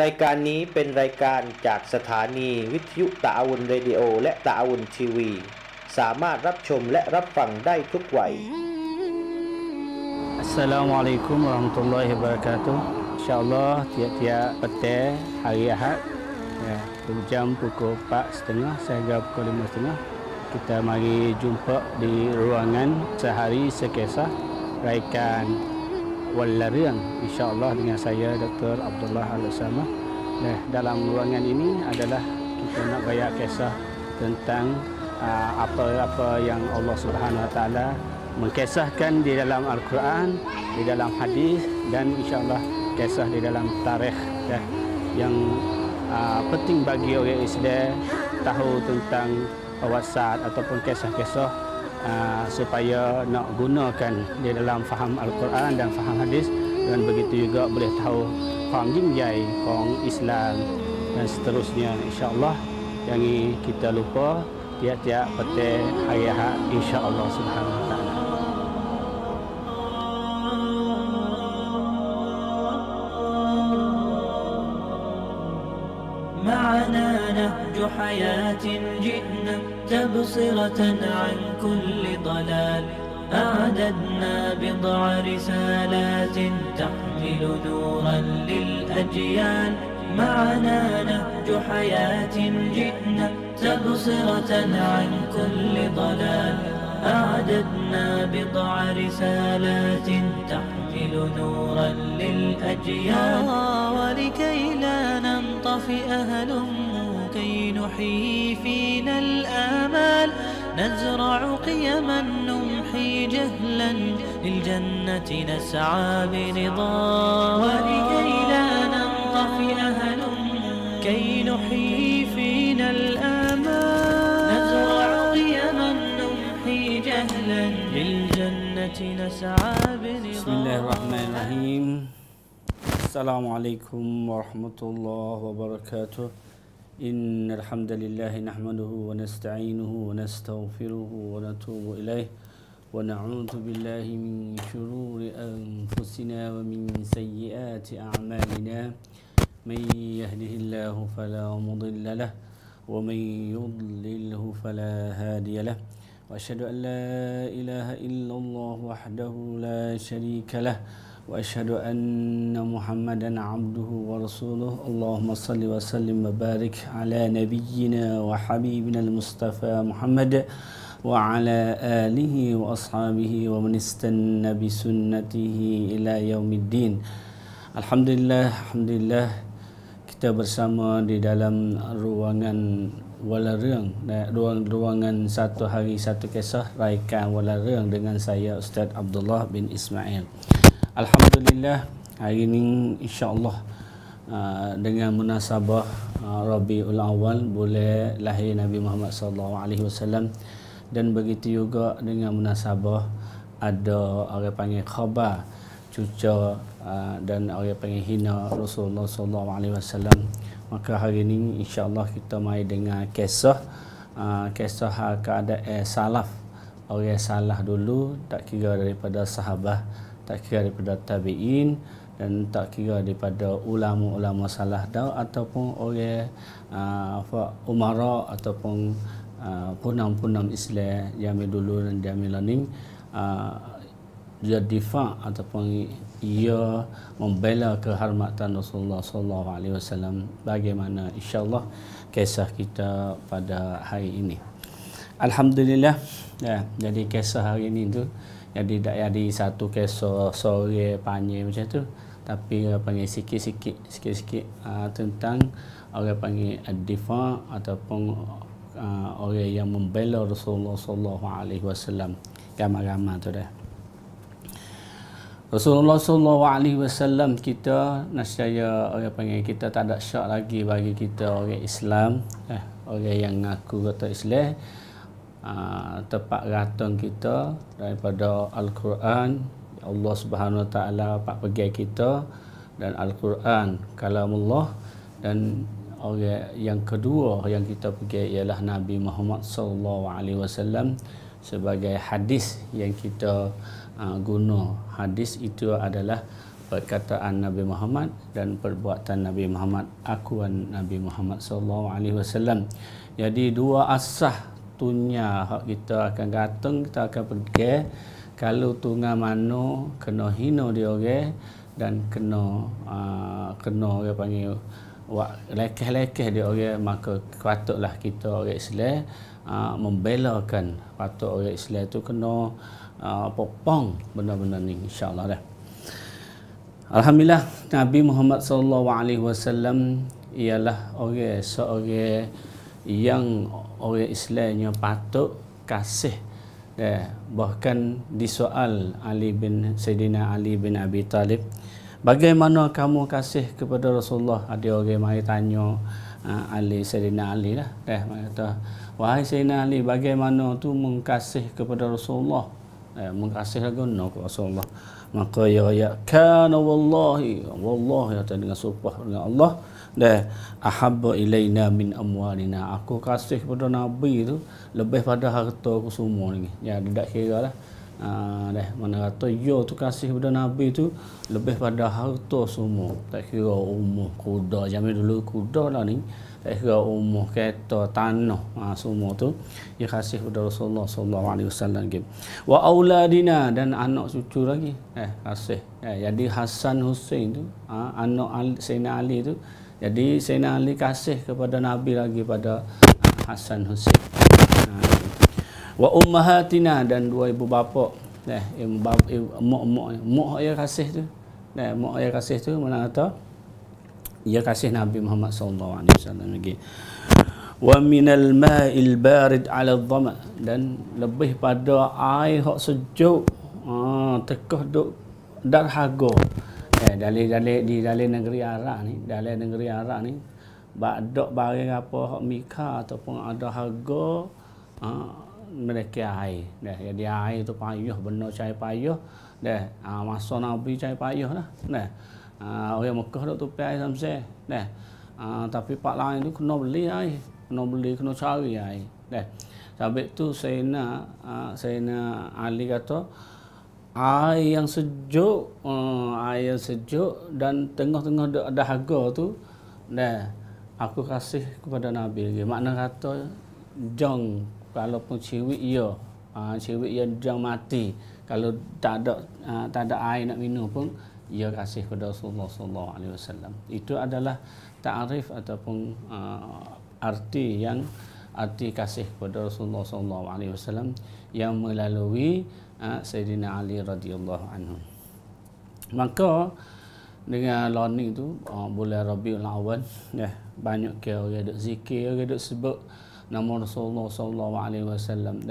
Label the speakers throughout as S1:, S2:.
S1: รายการนี้เป็นรายการจากสถานีวิทยุตะอาวุนเรดิโอและตะอาวุนทีวีสามารถรับชมและรับฟังได้ทุกวัย
S2: Assalamualaikum warahmatullahi wabarakatuh. InsyaAllah tiap-tiap petang hari Ahad jam pukul 4.30 sehingga pukul 5.30 kita mari jumpa di ruangan sehari sekisah raikan Walarang, insya-Allah dengan saya Dr. Abdullah Al-Samah. Dalam ruangan ini adalah kita nak bayak kisah tentang apa-apa yang Allah Subhanahu Wa Taala mengkisahkan di dalam Al-Quran, di dalam hadis dan insya-Allah kisah di dalam tarikh yang penting bagi orang Islam tahu tentang wasat ataupun kisah-kisah supaya nak gunakan di dalam faham Al-Quran dan faham hadis, dan begitu juga boleh tahu faham jinjai, faham Islam dan seterusnya, insya-Allah. Yang ini kita lupa tiap-tiap petang hari Ahad, insya-Allah Subhanahu Wa Taala.
S3: معنا نهج حياة جئنا تبصرة عن كل ضلال أعددنا بضع رسالات تحمل نورا للأجيال معنا نهج حياة جئنا تبصرة عن كل ضلال أعددنا بضع رسالات تحمل نورا للأجيال ولكي لا ننطفئ هلموا كي نحيي فينا الآمال نزرع قيما نمحي جهلا للجنة نسعى برضا ولكي لا ننطفئ هلموا كي نحيي فينا الآمال نزرع قيما نمحي جهلا للجنة نسعى برضا.
S2: بسم الله الرحمن الرحيم. Assalamualaikum warahmatullahi wabarakatuh. Innal hamdalillah nahmaduhu wa nasta'inuhu wa nastaghfiruhu wa natubu ilaih wa na'udzu billahi min shururi anfusina wa min sayyiati a'malina. Man yahdihillahu fala mudilla lahu wa man yudlilhu fala hadiya lahu. Wa asyhadu an la ilaha illallah wahdahu la syarika lahu وأشهد أن محمدا عبده ورسوله اللهم صل وسلم وبارك على نبينا وحبيبنا المصطفى محمد وعلى آله وأصحابه ومن استنى بسنته إلى يوم الدين. Alhamdulillah kita bersama di dalam ruangan Walarang, ruangan satu hari satu kisah raikan Walarang dengan saya Ustaz Abdullah bin Ismail. Alhamdulillah hari ini insya-Allah dengan munasabah Rabiul Awal boleh lahir Nabi Muhammad SAW, dan begitu juga dengan munasabah ada orang panggil khabar cuca dan orang panggil hina Rasulullah SAW. Maka hari ini insya-Allah kita mai dengan kisah keadaan salaf, orang salah dulu, tak kira daripada sahabat, tak kira daripada tabi'in, dan tak kira daripada ulama-ulama salah dah ataupun orang umara ataupun punam-punam Islam zaman dulu dan zaman lain, dia difa ataupun ia membela kehormatan Rasulullah SAW. Bagaimana insya-Allah kisah kita pada hari ini. Alhamdulillah jadi kisah hari ini tu jadi tak jadi satu kisah sore panjang macam tu, tapi orang panggil sikit-sikit tentang orang panggil ad-difa ataupun orang yang membela Rasulullah SAW. Gambar-gambar tu dah. Rasulullah SAW kita nascaya orang panggil kita tak ada syak lagi bagi kita orang Islam, orang yang ngaku kata Islam. Tepat ratang kita daripada Al-Quran, Allah Subhanahu Wa Taala pak pegang kita, dan Al-Quran kalamullah, dan orang yang kedua yang kita pegang ialah Nabi Muhammad SAW sebagai hadis yang kita guna. Hadis itu adalah perkataan Nabi Muhammad dan perbuatan Nabi Muhammad, akuan Nabi Muhammad sallallahu alaihi wasallam. Jadi dua asah tunya hak kita akan gantung, kita akan pergi kalau tunga mano kena hina dia orang dan kena orang panggil lekeh-lekeh dia orang, maka patutlah kita orang Islam membelakan, patut orang Islam itu kena popong benda-benda ni, insya-Allah dah. Alhamdulillah, Nabi Muhammad sallallahu alaihi wasallam ialah seorang yang orang Islamnya patut kasih. Bahkan disoal Sayyidina Ali bin Abi Talib, bagaimana kamu kasih kepada Rasulullah? Ada orang mari tanya Sayyidina Ali lah. Kata, wahai Sayyidina Ali, bagaimana tu mengkasih kepada Rasulullah? Mengkasih guna ke Rasulullah. Maka ya kana wallahi kata dengan sumpah dengan Allah, ahabba ilaina min amwalina, aku kasih kepada Nabi tu lebih pada harta aku semua ni. Ya tidak kira lah. Mana kata yo tu kasih kepada Nabi tu lebih pada harta semua, tak kira umur kuda, zaman dulu kuda lah ni, tak kira umur kereta tanah, semua tu dia kasih kepada Rasulullah sallallahu alaihi wasallam. Wa auladina, dan anak cucu lagi kasih. Jadi Hasan Hussein tu anak Sayyidina Ali tu, jadi Sayyidina Ali kasih kepada Nabi lagi pada Hasan Hussein. Wa ummahatina, dan dua ibu bapa, mak ayah kasih tu, mak ayah kasih tu mana kata ia kasih Nabi Muhammad sallallahu alaihi wasallam lagi. Wa minal ma'il barid 'ala adh-dhama, dan lebih pada air hak sejuk tekah duk darhaga. Di dalam negeri Arab ni, badak barang apa hak mika ataupun ada harga mereka air. Jadi air tu payah, benar cari payah. Masa Nabi cari payah lah. Orang Mekah duk tupai air samsel. Tapi pak lain tu kena beli air, kena cari air. Sebab tu Sayyidina Ali kata, air yang sejuk dan tengah-tengah ada harga tu, aku kasih kepada Nabi lagi. Makna kata jang, kalaupun ciwik ia jang mati, kalau tak ada air nak minum pun ia kasih kepada Rasulullah sallallahu alaihi wasallam. Itu adalah ta'rif ataupun arti kasih kepada Rasulullah sallallahu alaihi wasallam yang melalui Sayyidina Ali radhiyallahu anhu. Maka dengan learning tu bulan Rabiul Awal, banyak ke orang duk zikir, orang duk sebut nama Rasulullah sallallahu alaihi wasallam,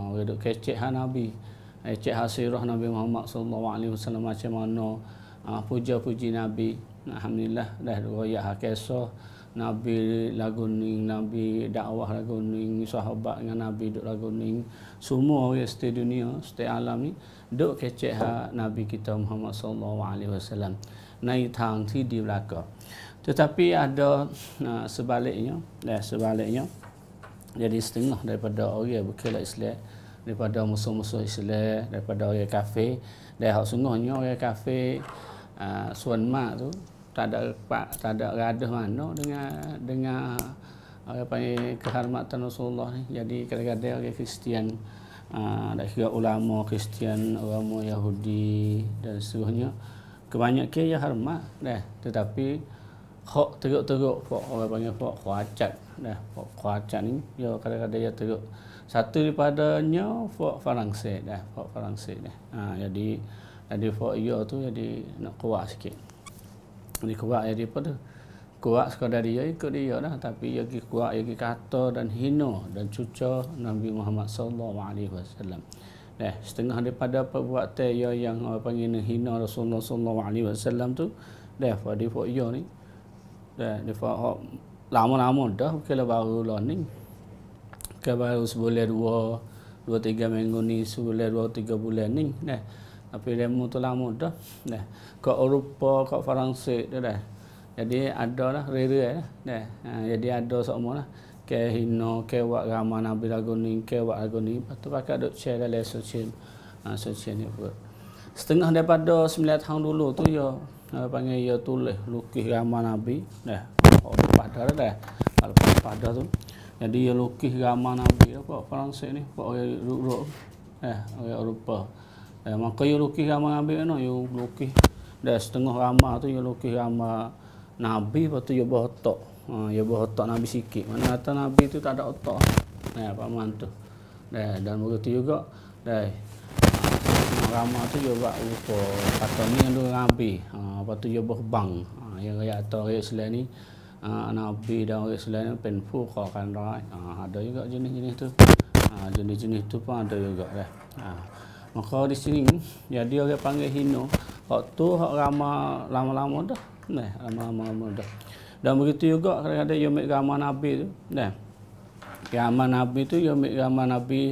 S2: orang duk kecek Nabi, kecek sirah Nabi Muhammad sallallahu alaihi wasallam, macam mana puja-puji Nabi. Alhamdulillah royak kisah Nabi lagu ning, Nabi dakwah lagu ning, sahabat dengan Nabi duk lagu ning, semua orang setiap dunia, setiap alam ni duk kecek Nabi kita Muhammad sallallahu alaihi wasallam naik tang ti di belaka. Tetapi ada sebaliknya, jadi setengah daripada orang bukanlah Islam, daripada musuh-musuh Islam, daripada orang kafir, dan hak sungguhnya orang kafir Suan Mak tu tak ada gaduh mana dengan apa panggil kehormatan Rasulullah ni. Jadi kadang-kadang orang Kristian, dan juga ulama Kristian, ulama Yahudi dan seterusnya, kebanyakan ya hormat tetapi hak teruk-teruk orang panggil hak khawacat khawacat ni ya kadang-kadang dia teruk. Satu daripadanya hak Farangsit jadi hak ia tu jadi nak kuat sikit. Ni kuat jadi apa tu? Kuat sekadar dia ikut dia dah, tapi dia kuat dia kata dan hina dan cuca Nabi Muhammad sallallahu alaihi wasallam. Setengah daripada perbuatan dia yang orang panggil hina Rasulullah sallallahu alaihi wasallam tu, dia dia ni. Dia lama-lama dah, bukanlah baru lah ni. Bukan baru sebulan 2-3 minggu ni, sebulan 2-3 bulan ni. Tapi demo tu lama dah. Kat Eropah, kat Farangsit dah. Jadi ada lah rere jadi ada semua lah. Ke hina, ke buat ramai Nabi lagu ni, ke buat lagu ni. Lepas tu pakai duk share dalam sosial ni pun. setengah daripada 9 tahun dulu tu ya panggil ya tulis lukis gambar Nabi dah. Pada dah. Kalau pada tu. Jadi ya lukis gambar Nabi apa Perancis ni, apa orang Eropah. Orang Eropah. Maka ya lukis gambar Nabi kan ya lukis dah setengah gambar tu ya lukis gambar Nabi, lepas tu ya buah otak. Ya buah otak Nabi sikit. Mana kata Nabi tu tak ada otak. Paman tu. Dan begitu juga dah ramah tu dia buat rupa kata ni yang Nabi. Lepas tu dia berbang. Yang rakyat atau rakyat Islam ni Nabi dan orang Islam ni penfu kan rakyat. Ada juga jenis-jenis tu. Jenis-jenis tu pun ada juga dah. Maka di sini jadi orang panggil hino. Hak tu hak ramah lama-lama dah. Lama-lama dah. Dan begitu juga kadang-kadang dia ambil gambar Nabi tu. Gambar Nabi tu dia ambil gambar Nabi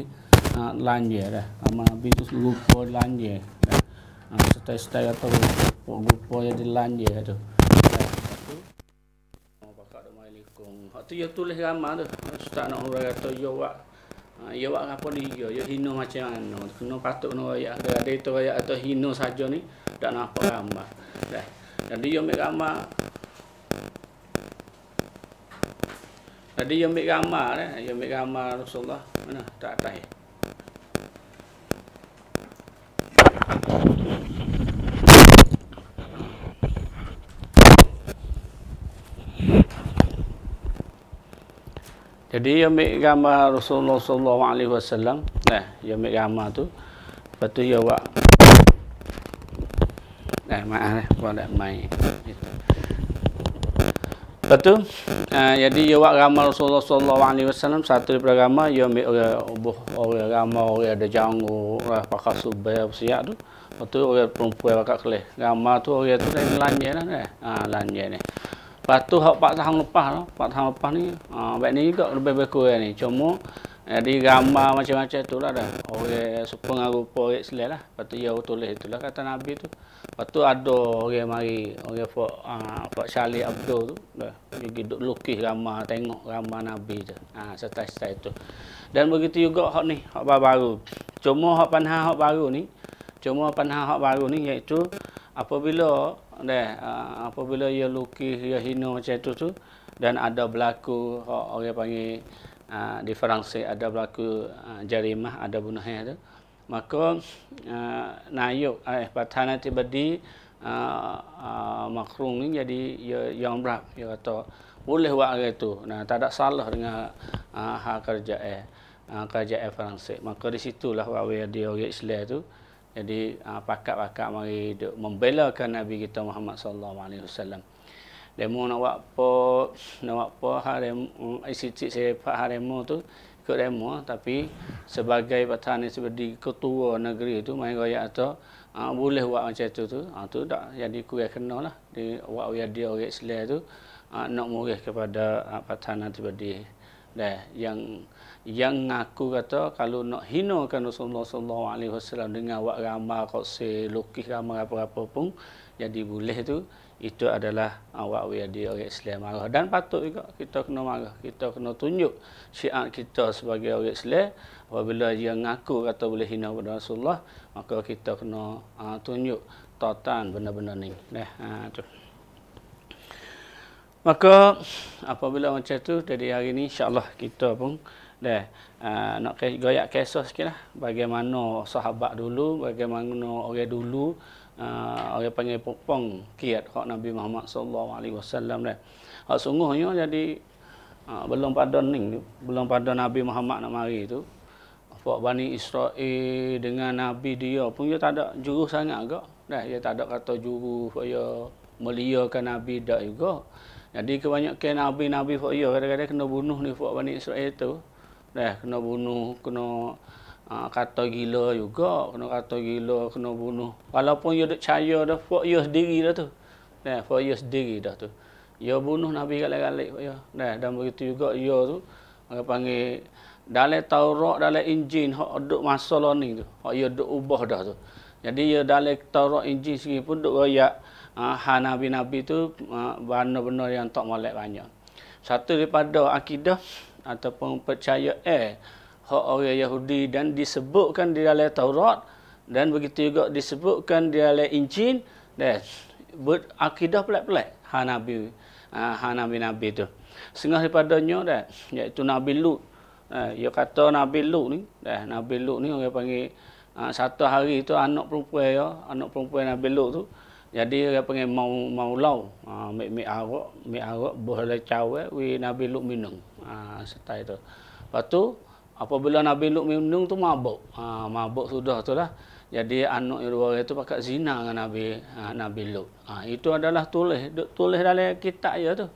S2: lanje dah. Gambar Nabi tu rupa lanje. Style-style atau rupa jadi lanje tu. Pakak dah mai likung. Hak tu dia tulis gambar tu. Ustaz nak orang kata ya buat apa dia? Ya hino macam mana? Kena patut kena royak. Ada itu royak atau hino saja ni tak nampak gambar. Dah. Dan dia ambil gambar. Tadi dia ambil gambar dah. Dia ambil gambar Rasulullah. Mana? Tak atas. Jadi dia ambil gambar Rasulullah sallallahu alaihi wasallam. Dia ambil gambar tu. Lepas tu dia buat maaf buat tak main. Lepas tu jadi dia buat gambar Rasulullah sallallahu alaihi wasallam. Satu daripada gambar dia ambil orang gambar orang ada janggut, pakai subay siap tu. Lepas tu orang perempuan pakai kelis. Gambar tu orang tu dah lanje dah. Lanje ni. Lepas tu 4 tahun lepas lah. 4 tahun lepas ni baik ni juga lebih kurang ni. Cuma jadi gambar macam-macam tu lah dah. Orang sepengaruh rupa orang Islam lah. Lepas tu dia tulis itulah kata Nabi tu. Lepas tu ada orang mari, orang Pak Syalih Abdul tu. Dia duduk lukis gambar, tengok gambar Nabi tu. Style tu. Dan begitu juga hak ni, hak baru. Cuma hak panah hak baru ni iaitu apabila ia lukis ia hina macam tu dan ada berlaku orang panggil di Perancis ada berlaku jarimah, ada bunuhan tu, maka nayuk Pathan Tibadi Macron ni jadi yang berat, dia kata boleh buat hal itu. Tak ada salah dengan hak kerajaan Perancis. Maka di situlah dia orang Islam tu. Jadi pakak-pakak mari membelakan Nabi kita Muhammad sallallahu alaihi wasallam. Demo nak buat apa hari ICT sepak haremo tu ikut demo, tapi sebagai Pathan sebagai ketua negeri tu main royak atau boleh buat macam tu tu tak jadi kurang kenalah di buat dia orang Islam tu nak murih kepada Pathan sebagai yang ngaku kata kalau nak hinakan Rasulullah sallallahu alaihi wasallam dengan buat gambar koksi lukis gambar apa-apa pun jadi boleh tu, itu adalah awak dia orang Islam marah. Dan patut juga kita kena marah, kita kena tunjuk syiar kita sebagai orang Islam. Apabila dia ngaku kata boleh hina kepada Rasulullah, maka kita kena tunjuk tautan benda-benda ni. Tu. Maka apabila macam tu, jadi hari ni insya-Allah kita pun nak goyak kisah sikitlah bagaimana sahabat dulu, bagaimana orang dulu orang panggil popong kiat hak Nabi Muhammad sallallahu alaihi wasallam dah. Hak sungguhnya jadi belum pada Nabi Muhammad nak mari tu. Hak Bani Israel dengan Nabi dia pun dia tak ada juru sangat agak. Dia tak ada kata juru supaya meliakan Nabi dak juga. Jadi kebanyakan Nabi kadang-kadang kena bunuh ni hak Bani Israel tu. Kena bunuh, kena kata gila juga, kena bunuh. Walaupun dia duk percaya dah, buat dia sendiri dah tu. Buat dia sendiri dah tu. Dia bunuh Nabi galik-galik dia. Dan begitu juga dia tu, orang panggil dalam Taurat, dalam Injil, hak duk masalah ni tu. Hak dia duk ubah dah tu. Jadi dia dalam Taurat, Injil sendiri pun duk royak Nabi-Nabi tu benar-benar yang tak molek banyak. Satu daripada akidah ataupun percaya hak orang Yahudi dan disebutkan di dalam Taurat Dan begitu juga disebutkan di dalam Injil, berakidah pelik-pelik Nabi tu. Setengah daripadanya dah, iaitu Nabi Lut. Dia kata Nabi Lut ni, Nabi Lut ni orang panggil satu hari tu anak perempuan Nabi Lut tu. Jadi orang panggil maulau, mi arak boleh cawe wi Nabi Lut minum. Setai tu. Lepas tu apabila Nabi Lut minum tu mabuk. Mabuk sudah tu lah. Jadi anak dua orang tu pakat zina dengan Nabi Lut. Itu adalah tulis dalam kitab dia tu.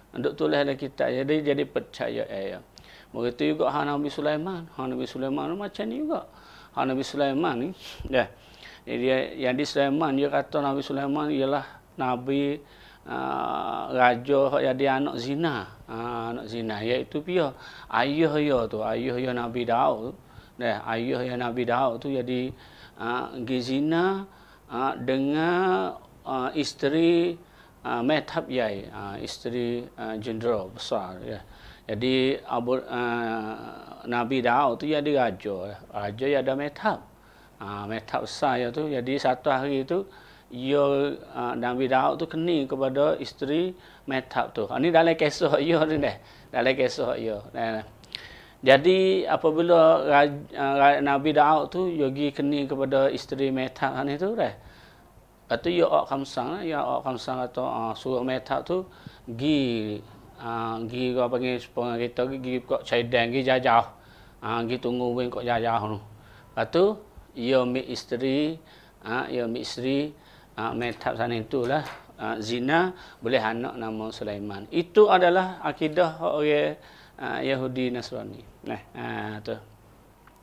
S2: Duk tulis dalam kitab jadi percaya ya. Begitu juga Nabi Sulaiman. Nabi Sulaiman macam ni juga. Nabi Sulaiman ni yang di Sulaiman dia kata Nabi Sulaiman ialah nabi raja yang dia anak zina. Anak zina iaitu dia ayah dia Nabi Daud. Ayah yang Nabi Daud tu jadi zina dengan isteri Methab Yai, isteri jenderal besar ya. Jadi Nabi Daud tu jadi raja yang ada Methab. Methab besar ya tu. Jadi satu hari tu Nabi Daud tu keni kepada isteri Methab tu. Ini dalam kisah dia ni dah. Dalam kisah dia. Jadi apabila Nabi Daud tu pergi keni kepada isteri Methab ni tu dah. Lepas tu ya Khamsang atau suruh Methab tu pergi kau panggil sepuluh kita pergi kau caidan pergi jajah. Pergi tunggu wing kau jajah tu. Lepas tu ia isteri Methab sana itulah zina boleh anak nama Sulaiman. Itu adalah akidah orang Yahudi Nasrani. Tu.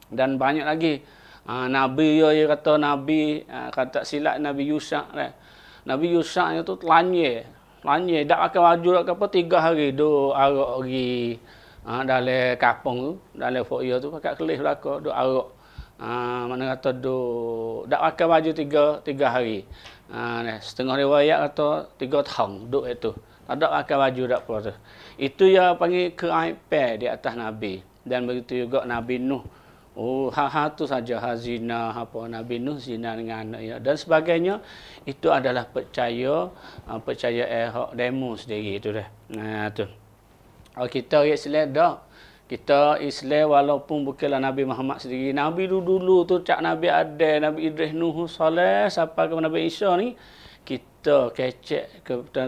S2: Dan banyak lagi Nabi dia kata kata silap Nabi Yusak. Nabi Yusak itu lanye dak akan maju dak apa 3 hari do arak pergi dalam kampung tu, dalam foya tu pakat kelih belaka do arak. Mana kata do dak akan maju 3 hari. Setengah riwayat kata 3 tahun duk itu. Tak akan maju dak apa tu. Itu yang panggil keaiban di atas Nabi. Dan begitu juga Nabi Nuh. Tu saja zina apa Nabi Nuh zina dengan anaknya dan sebagainya. Itu adalah percaya hak demo sendiri tu dah. Tu. Kita Islam dah. Kita Islam walaupun bukanlah Nabi Muhammad sendiri. Nabi dulu tu cak Nabi ada, Nabi Idris, Nuh, Saleh sampai ke Nabi Isa ni kita kecek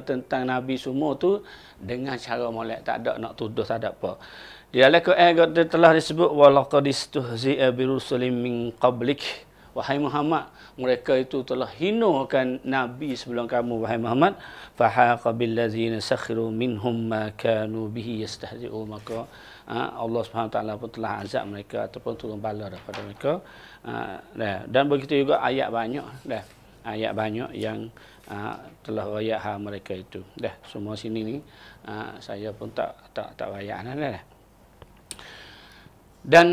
S2: tentang Nabi semua tu dengan cara molek, tak ada nak tuduh, tak ada apa. Di dalam Quran telah disebut walaqad istuhzi'a birusulin min qablik, wahai Muhammad, mereka itu telah hinakan nabi sebelum kamu wahai Muhammad, fahaqa bil ladzina sakhiru minhum ma kanu bihi yastahzi'u, maka Allah Subhanahu taala pun telah azab mereka ataupun turun bala daripada mereka. Dan begitu juga ayat banyak ayat banyak yang telah royak mereka itu. Semua sini ni saya pun tak royak dah. Dan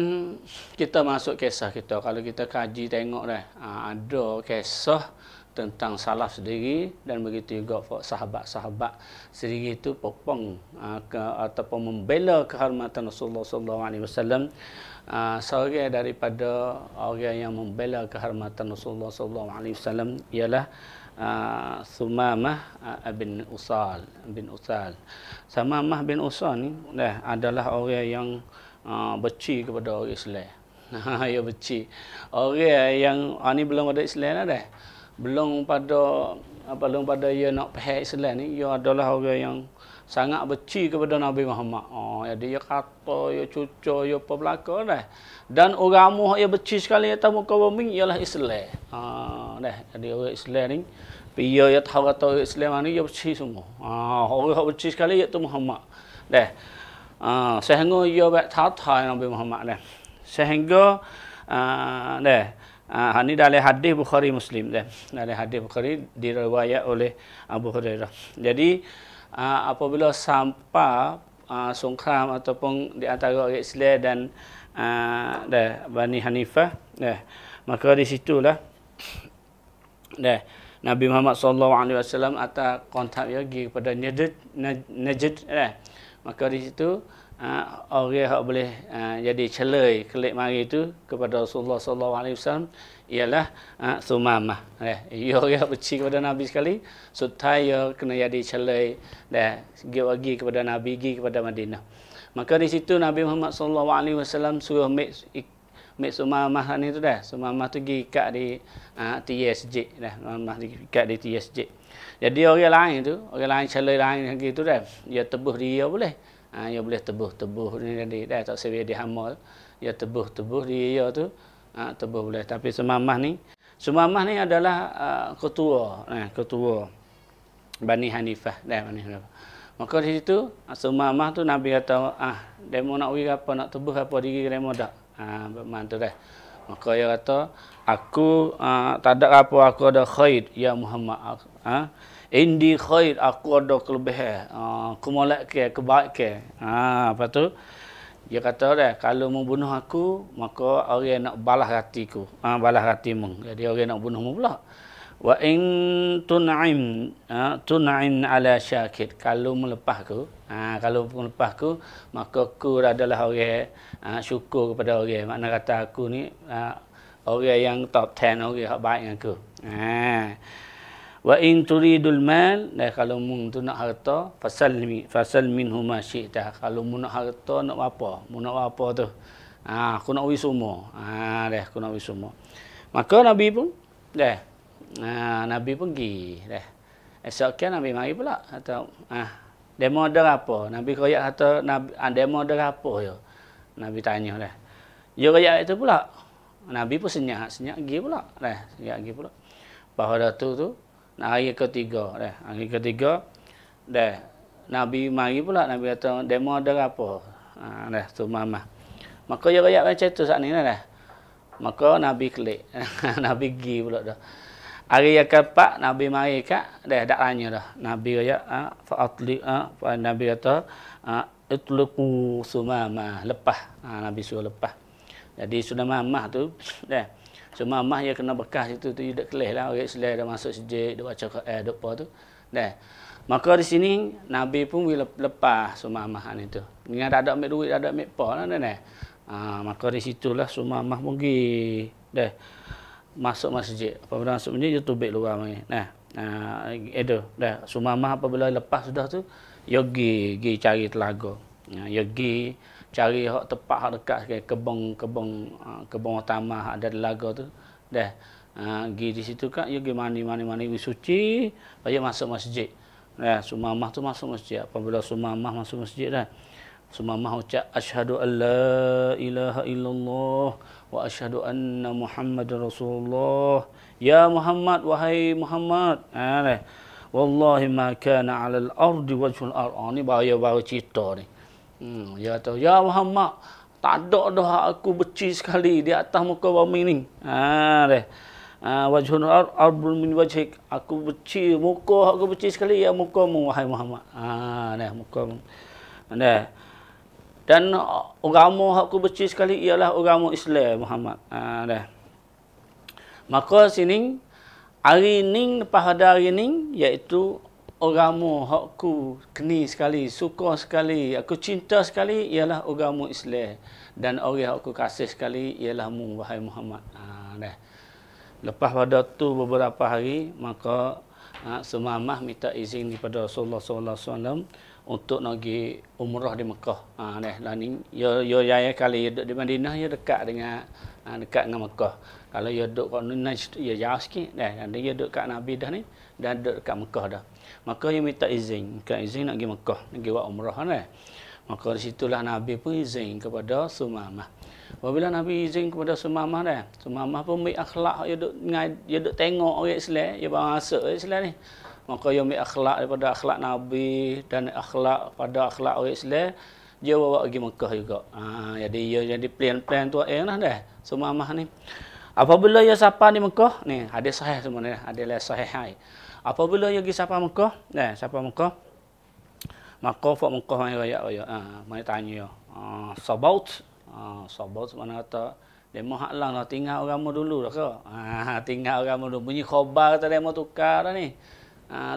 S2: kita masuk kisah kita. Kalau kita kaji tengok ada kisah tentang salaf sendiri dan begitu juga sahabat-sahabat sendiri itu popong ataupun membela kehormatan Rasulullah SAW. Seorang daripada orang yang membela kehormatan Rasulullah SAW ialah Sumamah bin Usal. Sumamah bin Usal ni adalah orang yang benci kepada orang Islam. Ya benci. Orang yang ni belum ada Islam dah. Belum pada ia nak faham Islam ni, ia adalah orang yang sangat benci kepada Nabi Muhammad. Jadi ia kata, ia cucuk, ia apa belaka dah. Dan agama yang benci sekali atas muka bumi ialah Islam. Jadi orang Islam ni dia tahu kata orang Islam ni dia benci semua. Orang yang benci sekali iaitu Muhammad. Sehingga ia buat tahu Nabi Muhammad sehingga ini dalam hadis Bukhari Muslim dalam hadis Bukhari diriwayat oleh Abu Hurairah. Jadi apabila sampai sungkram ataupun di antara orang Islam dan Bani Hanifah, maka di situlah Nabi Muhammad SAW atas kontak dia pergi kepada Najd. Maka di situ orang yang boleh jadi celai kelik mari itu kepada Rasulullah sallallahu alaihi wasallam ialah Sumamah. Ia orang benci kepada Nabi sekali, supaya kena jadi celai dah pergi kepada Nabi, pergi kepada Madinah. Maka di situ Nabi Muhammad sallallahu alaihi wasallam suruh Mek Sumamah ni tu dah. Sumamah tu pergi ikat di TSJ dah. Sumamah ikat di TSJ. Jadi orang lain tu, orang lain celai lain gitu dah. Dia tebuh dia boleh. Dia boleh tebuh ni jadi dah tak sewa dia hamal. Dia tebuh dia tu tebuh boleh. Tapi Sumamah ni adalah ketua Bani Hanifah dah, Bani Hanifah. Maka di situ Sumamah tu Nabi kata demo nak wira apa, nak tebuh apa diri demo dak. Mantu dah. Maka dia kata aku tak ada apa, aku ada khair ya Muhammad. Indi khair, aku ada kelebihan. Aku molek ke, kebaik ke. Apa tu? Dia kata dah, kalau mau bunuh aku, maka orang nak balas hatiku. Balas hatimu. Jadi orang nak bunuhmu pula. Wa in tun'im ala syakir. Kalau melepasku, maka aku adalah orang syukur kepada orang. Makna kata aku ni orang yang top 10, orang yang baik dengan aku. Wa in turidul mal, kalau mu tu nak harta, fasal minhu ma syi'ta. Kalau mu nak harta, nak apa? Mu nak apa tu? Aku nak wi semua. Aku nak wi semua. Maka Nabi pun Nabi pergi dah. Esok kan Nabi mari pula kata demo ada apa? Nabi koyak kata demo ada apa yo? Nabi tanya dah. Yo koyak itu pula. Nabi pun senyap pergi pula dah. Senyap pergi pula. Pada tu hari ketiga dah. Hari ketiga dah Nabi mari pula. Nabi kata demo ada apa? Dah Sumamah. Maka yo koyak macam tu saat ni dah. Maka Nabi kelik. Nabi pergi pula dah. Hari yang keempat Nabi mari kat dah tak tanya dah. Nabi kata Nabi kata itluqu Sumamah, lepas. Nabi suruh lepas. Jadi Sumamah tu dah. Sumamah dia kena bekas itu tu dia kelih lah, orang Islam dah masuk sejid, dia baca dah apa tu. Dah. Maka di sini Nabi pun lepas Sumamah ni tu. Dengan tak ada ambil duit, tak ada ambil apa lah dah. Maka di situlah Sumamah pergi dah. Masuk masjid. Apabila masuk masjid, dia tubik luar mari. Itu dah. Sumamah apabila lepas sudah tu, dia pergi cari telaga. Dia pergi cari hak tepat hak dekat kebun utama ada telaga tu. Dah. Pergi di situ kan, dia pergi mandi suci, baru masuk masjid. Sumamah tu masuk masjid. Apabila Sumamah masuk masjid dah. Sumamah ucap asyhadu an la ilaha illallah wa asyhadu anna Muhammadar Rasulullah. Ya Muhammad, wahai Muhammad. Wallahi ma kana 'alal ardi wajhul ard. Ni baru cerita ni. Dia kata, ya Muhammad, tak ada dah aku benci sekali di atas muka bumi ni. Wajhul ard min wajhik. Aku benci muka, aku benci sekali ya mukamu wahai Muhammad. Mukamu. Dan agama aku benci sekali ialah agama Islam Muhammad. Maka sini hari ni lepas hari ni iaitu agama aku keni sekali, suka sekali, aku cinta sekali ialah agama Islam, dan orang aku kasih sekali ialah mu wahai Muhammad. Lepas pada tu beberapa hari maka Sumamah minta izin kepada Rasulullah sallallahu alaihi wasallam untuk nak pergi umrah di Mekah. Lah ni yo kali duduk di Madinah dia dekat dengan Mekah. Kalau dia duduk kat Najd dia jauh sikit dah. Dan dia duduk kat Nabi dah ni dan duduk dekat Mekah dah. Maka dia minta izin nak pergi Mekah, nak pergi buat umrah dah. Maka di situlah Nabi pun izin kepada Sumamah. Apabila Nabi izin kepada Sumamah dah, Sumamah pun ambil akhlak dia duduk tengok orang Islam, dia baru masuk orang Islam ni. Maka dia ambil akhlak daripada akhlak Nabi dan akhlak pada akhlak orang Islam, dia bawa pergi Mekah juga. Jadi dia jadi plan tu lah dah Sumamah ni. Apabila dia sapa di Mekah, ni hadis sahih sebenarnya, hadis sahih. Apabila dia pergi sapa Mekah, maka fak Mekah mai royak. Mai tanya, sabaut mana kata demo hak lang lah tinggal agama dulu dah ke? Tinggal agama dulu. Bunyi khabar kata demo tukar dah ni.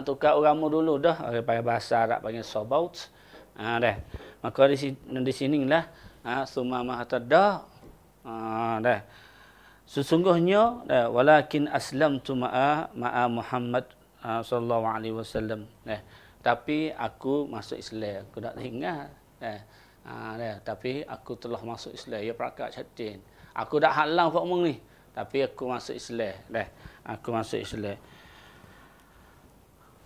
S2: Tukar agama dulu dah. Pakai bahasa Arab panggil sabaut. Dah. Maka di sinilah Sumamah kata dah. Dah. Sesungguhnya walakin aslamtu ma'a Muhammad sallallahu alaihi wasallam. Tapi aku masuk Islam. Aku tak ingat. Tapi aku telah masuk Islam. Ya prakat chatin. Aku dah halang kau omong ni. Tapi aku masuk Islam. Aku masuk Islam.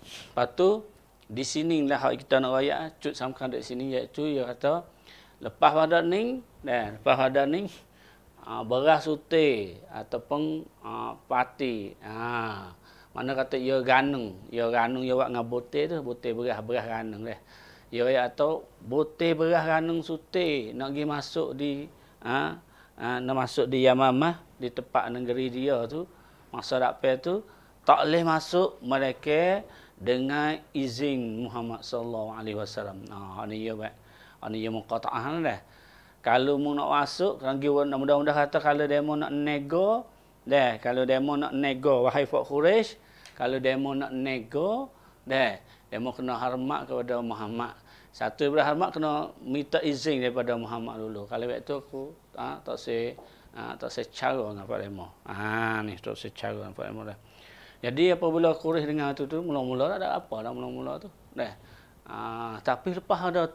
S2: Lepas tu di sinilah kita nak royak cut samkan dekat sini iaitu dia kata lepas pada ni beras uti ataupun pati. Mana kata ia ganung ia buat dengan bote tu, bote beras ganung dah. Ia atau bote beras ganung suti nak pergi masuk di nak masuk di Yamamah, di tempat negeri dia tu, masa dapat tu tak boleh masuk mereka dengan izin Muhammad sallallahu alaihi wasallam. Ni ya baik. Ni ya muqata'ah dah. Kalau mu nak masuk, mudah-mudah kata kalau demo nak nego, kalau demo nak nego wahai Fok Quraisy, kalau demo nak nego, demo kena hormat kepada Muhammad. Satu berhormat kena minta izin daripada Muhammad dulu. Kalau waktu aku tak saya cara dengan Pak demo. Ni tak saya cara dengan Pak demo dah. Jadi apabila Quraisy dengar tu mula-mula tak ada apa dah mula-mula tu. Tapi lepas ada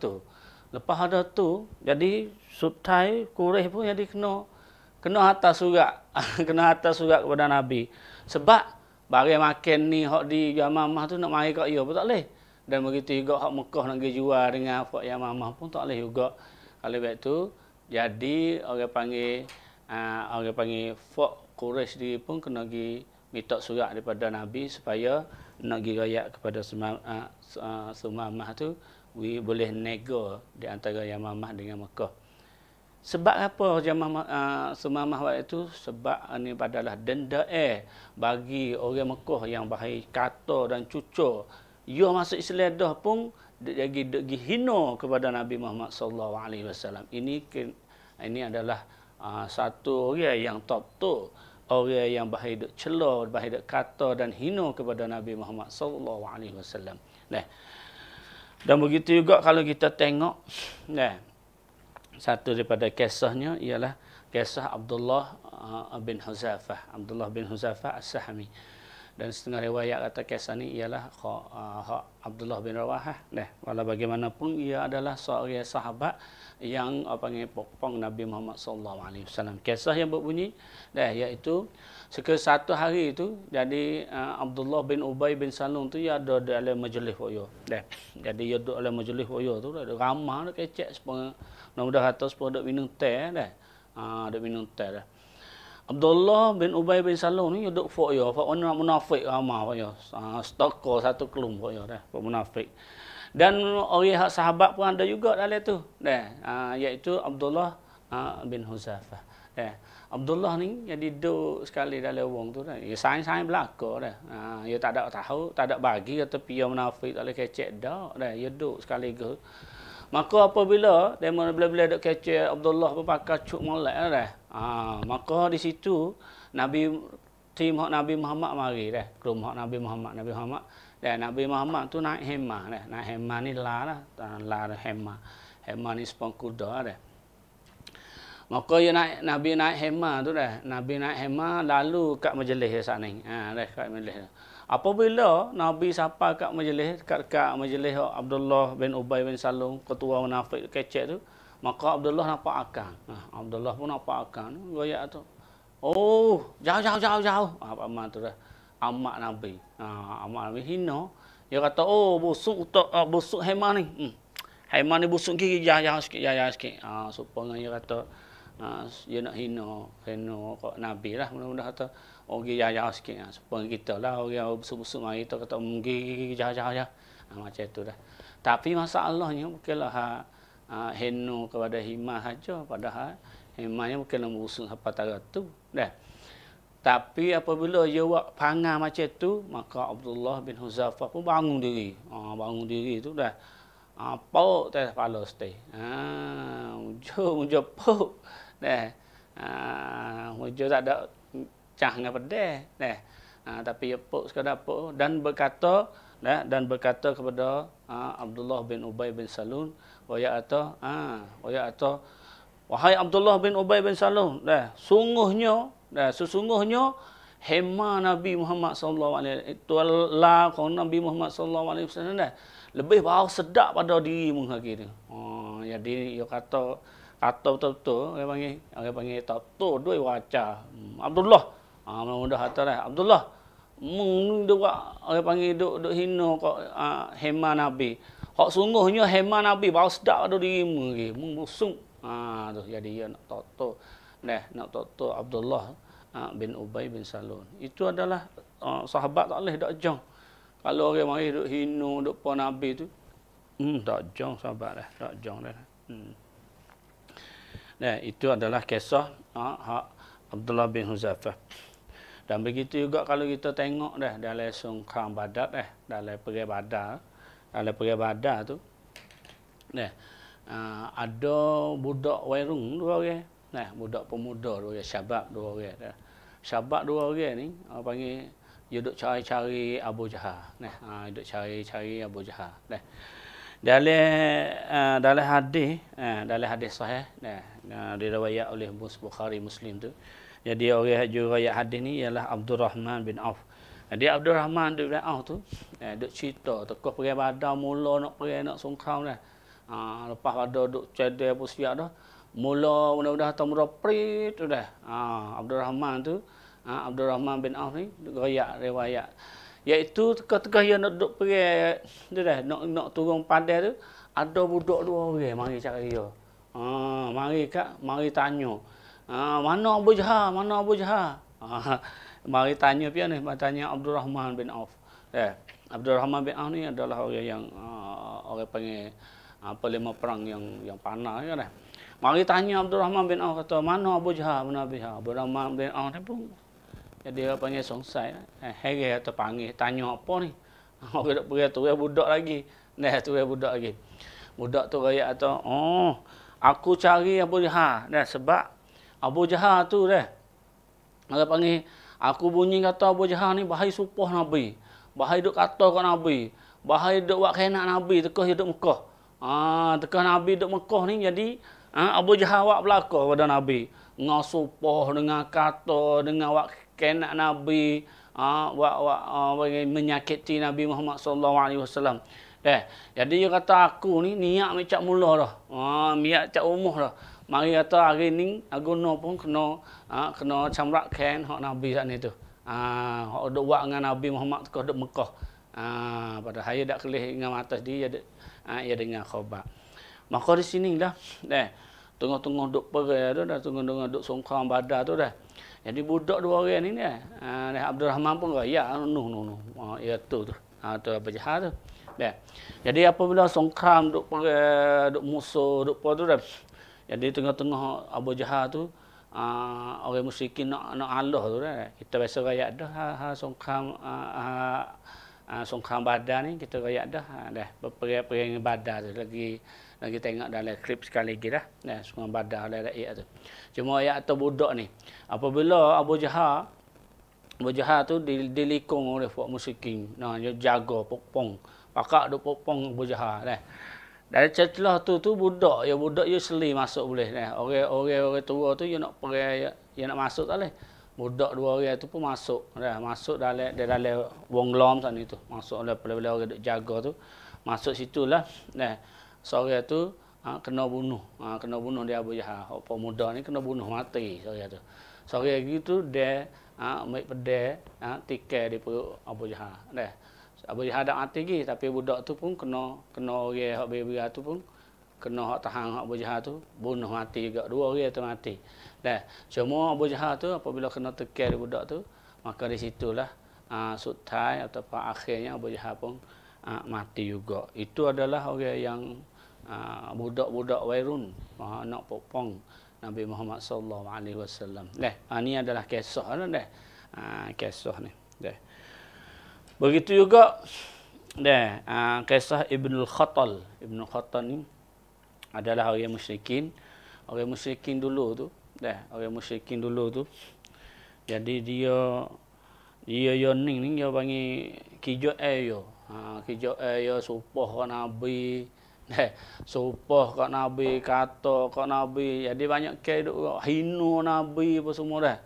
S2: tu jadi sutai Quraisy pun jadi kena hantar surat kena hantar surat kepada Nabi. Sebab barang makan ni hak di Yamamah tu nak mari kat ia pun tak boleh. Dan begitu juga hak Mekah nak pergi jual dengan hak Yamamah pun tak boleh juga. Kalau baik tu jadi orang panggil Fok Quraisy sendiri pun kena pergi minta surat daripada Nabi supaya nak pergi royak kepada Sumamah tu boleh nego di antara Yamamah dengan Mekah. Sebab apa Sumamah waktu itu? Sebab ini adalah denda bagi orang Mekah yang bahai kata dan cucur. Ia masuk Islam dah pun degi hina kepada Nabi Muhammad sallallahu alaihi wasallam. Ini adalah satu orang yang top tu. Orang yang bahai duk celah, bahai duk kata dan hina kepada Nabi Muhammad sallallahu alaihi wasallam. Dan begitu juga kalau kita tengok satu daripada kisahnya ialah kisah Abdullah bin Huzafah. Abdullah bin Huzafah As-Sahmi. Dan setengah riwayat kata kisah ni ialah Abdullah bin Rawahah. Walau bagaimanapun ia adalah seorang sahabat yang panggil pokong Nabi Muhammad sallallahu alaihi wasallam. Kisah yang berbunyi iaitu satu hari itu jadi Abdullah bin Ubay bin Salul tu ia ada dalam majlis wayo. Jadi ia duduk dalam majlis wayo tu ada ramah dak kecek sepeng mudah kata sepeng dak minum teh dak minum teh dah. Abdullah bin Ubay bin Salul ni duduk fok yo, fok munafik ramah wayo. Stoko satu kelompok yo dah, fok munafik. Dan orang sahabat pun ada juga dalam tu. Iaitu Abdullah bin Huzafah. Abdullah ni jadi duduk sekali dalam wong tu dah. Ya sain-sain belaka dah. Ya tak ada tahu, tak ada bagi kata pia munafik tak boleh kecek dah. Ya duduk sekali ke. Maka apabila dia bila-bila duk kecek Abdullah pun pakai cuk molek dah. Maka di situ Nabi Nabi Muhammad mari dah. Kerum Nabi Muhammad. Nabi Muhammad tu naik hemah dah. Naik hemah ni la hemah. Hemah ni sepang kuda dah. Maka Nabi naik hemah tu dah. Nabi naik hemah lalu kat majlis sana. Kat majlis. Apabila Nabi sapa kat majlis dekat majlis Abdullah bin Ubay bin Salul, ketua munafik kecek tu, maka Abdullah nampak akan. Abdullah pun nampak akan. Royak tu. Oh, jauh. Apa amat tu dah. Amak Nabi. Amak Nabi hina. Dia kata, "Oh, busuk hemah ni. Hemah ni busuk gigi jauh sikit. Supaya dia kata dia nak hina kok Nabi lah. Mudah-mudahan kata jauh sikit. Supaya kita lah orang busuk-busuk mari kita kata gigi jauh. Macam tu dah. Tapi masalahnya bukanlah hina kepada himah saja, padahal himahnya bukanlah busuk apa tara tu. Dah. Tapi apabila dia buat pangan macam tu, maka Abdullah bin Huzafah pun bangun diri. Bangun diri tu dah. Pauk atas kepala stay. Mujur pauk. Dah. Mujur tak ada cah dengan pedih. Dah. Tapi ia pok sekadar pok dan berkata kepada Abdullah bin Ubay bin Salul, wahai Abdullah bin Ubay bin Salul, sesungguhnya hema Nabi Muhammad sallallahu alaihi wasallam Nabi Muhammad sallallahu alaihi wasallam lebih bau sedap pada dirimu hari ni. Jadi dia kata betul-betul orang panggil tak betul dua waca. Abdullah mudah kata dah Abdullah duk orang panggil duk hina kau hema Nabi. Hak sungguhnya hema Nabi bau sedap pada dirimu lagi. Musung. Tu jadi dia nak tato. Nak tato Abdullah bin Ubay bin Salul. Itu adalah sahabat tak boleh dak jong. Kalau orang mari duk hina duk pa Nabi tu, tak jong sahabat dah, tak jong dah. Itu adalah kisah Abdullah bin Huzaifah. Dan begitu juga kalau kita tengok dalam sungkam Badar dalam perang Badar tu ada budak wairung dua orang. Budak pemuda dua orang, syabab dua orang. Syabab dua orang ni panggil dia duk cari-cari Abu Jahal. Duk cari Abu Jahal. Dalam hadis sahih diriwayat oleh Bukhari Muslim tu. Jadi orang riwayat hadis ni ialah Abdurrahman bin Auf. Jadi Abdurrahman bin Auf tu duk cerita tokoh perang Badar mula nak perang nak sungkam dah. Lepas pada duk cedek apa siap dah. Mula mudah-mudahan tamra prit tu dah. Abdurrahman bin Auf ni riwayat iaitu tengah dia nak duduk pergi tu dah nak turun padang tu ada budak dua orang mari cari dia. Mari tanya. Mana Abu Jahal? Mari tanya pian ni, tanya Abdurrahman bin Auf. Abdurrahman bin Auf ni adalah orang yang orang panggil pelima perang yang panah kan dah. Mari tanya Abdurrahman bin Auf kata mana Abu Jahal? Abdurrahman bin Auf ni pun jadi dia panggil songsai. Heran atau panggil tanya apa ni? Orang dok pergi tu budak lagi. Budak lagi. Budak tu rakyat kata, aku cari Abu Jahal. Sebab Abu Jahal tu orang panggil aku bunyi kata Abu Jahal ni bahai supah Nabi. Bahai duk kata kat Nabi. Bahai duk buat khianat Nabi tekah dia duk Mekah. Tekah Nabi duk Mekah ni jadi Abu Jahal buat belaka pada Nabi. Dengan supah, dengan kata, dengan buat khianat Nabi, menyakiti Nabi Muhammad sallallahu alaihi wasallam. Jadi dia kata aku ni niat macam mula dah. Niat cak umuh dah. Mari kata hari ni aguna pun kena camrak khan hak Nabi sat ni tu. Hak duk buat dengan Nabi Muhammad tekah duk Mekah. Pada hari dak kelih dengan atas dia ia dengan khabar. Maka di sini dah tengah-tengah duk perang tu dah tengah-tengah duk songkang Badar tu dah. Jadi budak dua orang ni Abdurrahman pun ya ia tu Abu Jahal tu. Jadi apabila songkam duk perang duk musuh duk apa tu dah. Jadi tengah-tengah Abu Jahal tu orang musyrikin nak Allah tu dah. Kita biasa rakyat dah songkam Badar ni kita rakyat dah perang Badar tu lagi tengok dalam klip sekali lagi dah. Songkam Badar dalam ayat tu. Cuma ayat tu budak ni apabila Abu Jahal tu dilikung oleh puak musyrikin. Dia jaga pokpong. Pakak duk pokpong Abu Jahal Dari setelah tu budak dia seli masuk boleh orang tua tu dia nak pergi dia nak masuk tak boleh. Budak dua orang tu pun masuk masuk dalam wong lom sana tu. Masuk oleh orang duk jaga tu. Masuk situlah seorang tu kena bunuh dia Abu Jahal. Apa muda ni kena bunuh mati seorang tu. Seorang gitu dia ambil pedang tikai di perut Abu Jahal. Abu Jahal dah mati lagi tapi budak tu pun kena orang hak beri-beri tu pun kena hak tahan hak Abu Jahal tu bunuh mati juga. Dua orang tu mati. Cuma Abu Jahal tu apabila kena tekai di budak tu maka di situlah sutai atau akhirnya Abu Jahal pun mati juga. Itu adalah orang yang budak-budak wairun nak pokpong Nabi Muhammad sallallahu alaihi wasallam. Ini adalah kisah kisah ni. Begitu juga kisah Ibnul Khattal. Ibnul Khattal ni adalah orang musyrikin. Orang musyrikin dulu tu. Orang musyrikin dulu tu. Jadi dia Yo ning yo panggil kijo yo. Kijo yo supah kat Nabi. Supah kat Nabi, kata kat Nabi. Jadi banyak ke duk hina Nabi apa semua dah.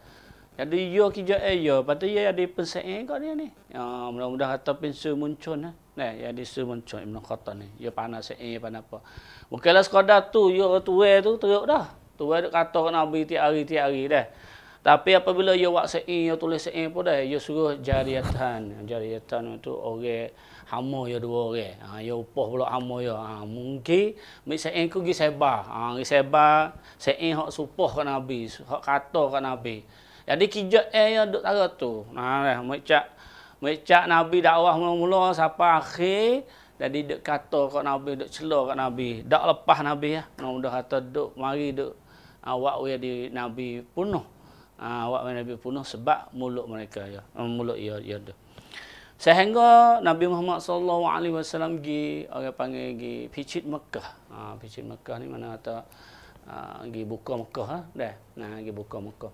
S2: Jadi yo kijo yo, patut yo ada pensaing kat dia ni. Mudah-mudahan kata pinsu muncul nah. Jadi su muncul Ibn Khattab ni. Yo panas panas apa. Bukanlah sekadar tu yo tuai tu teruk dah. Tuai duk kata kat Nabi tiap hari dah. Tapi apabila dia buat se'in, dia tulis se'in pun dah, dia suruh jariatan. Jariatan itu orang hama dia 2 orang. Dia upah pula hama dia. Mungkin se'in ku pergi sebar. Pergi sebar se'in hak supah kat Nabi, hak kata kat Nabi. Jadi kijak dia duduk tara tu. Mecak Nabi dakwah mula-mula sampai akhir. Jadi duk kata kat Nabi, duk cela kat Nabi. Tak lepas Nabi ya. Mudah kata duk mari duk awak we di Nabi penuh. Awak Nabi penuh sebab mulut mereka ya. Mulut ia tu. Sehingga Nabi Muhammad sallallahu alaihi wasallam pergi orang panggil pergi picit Mekah. Picit Mekah ni mana kata pergi buka Mekah dah. Pergi buka Mekah.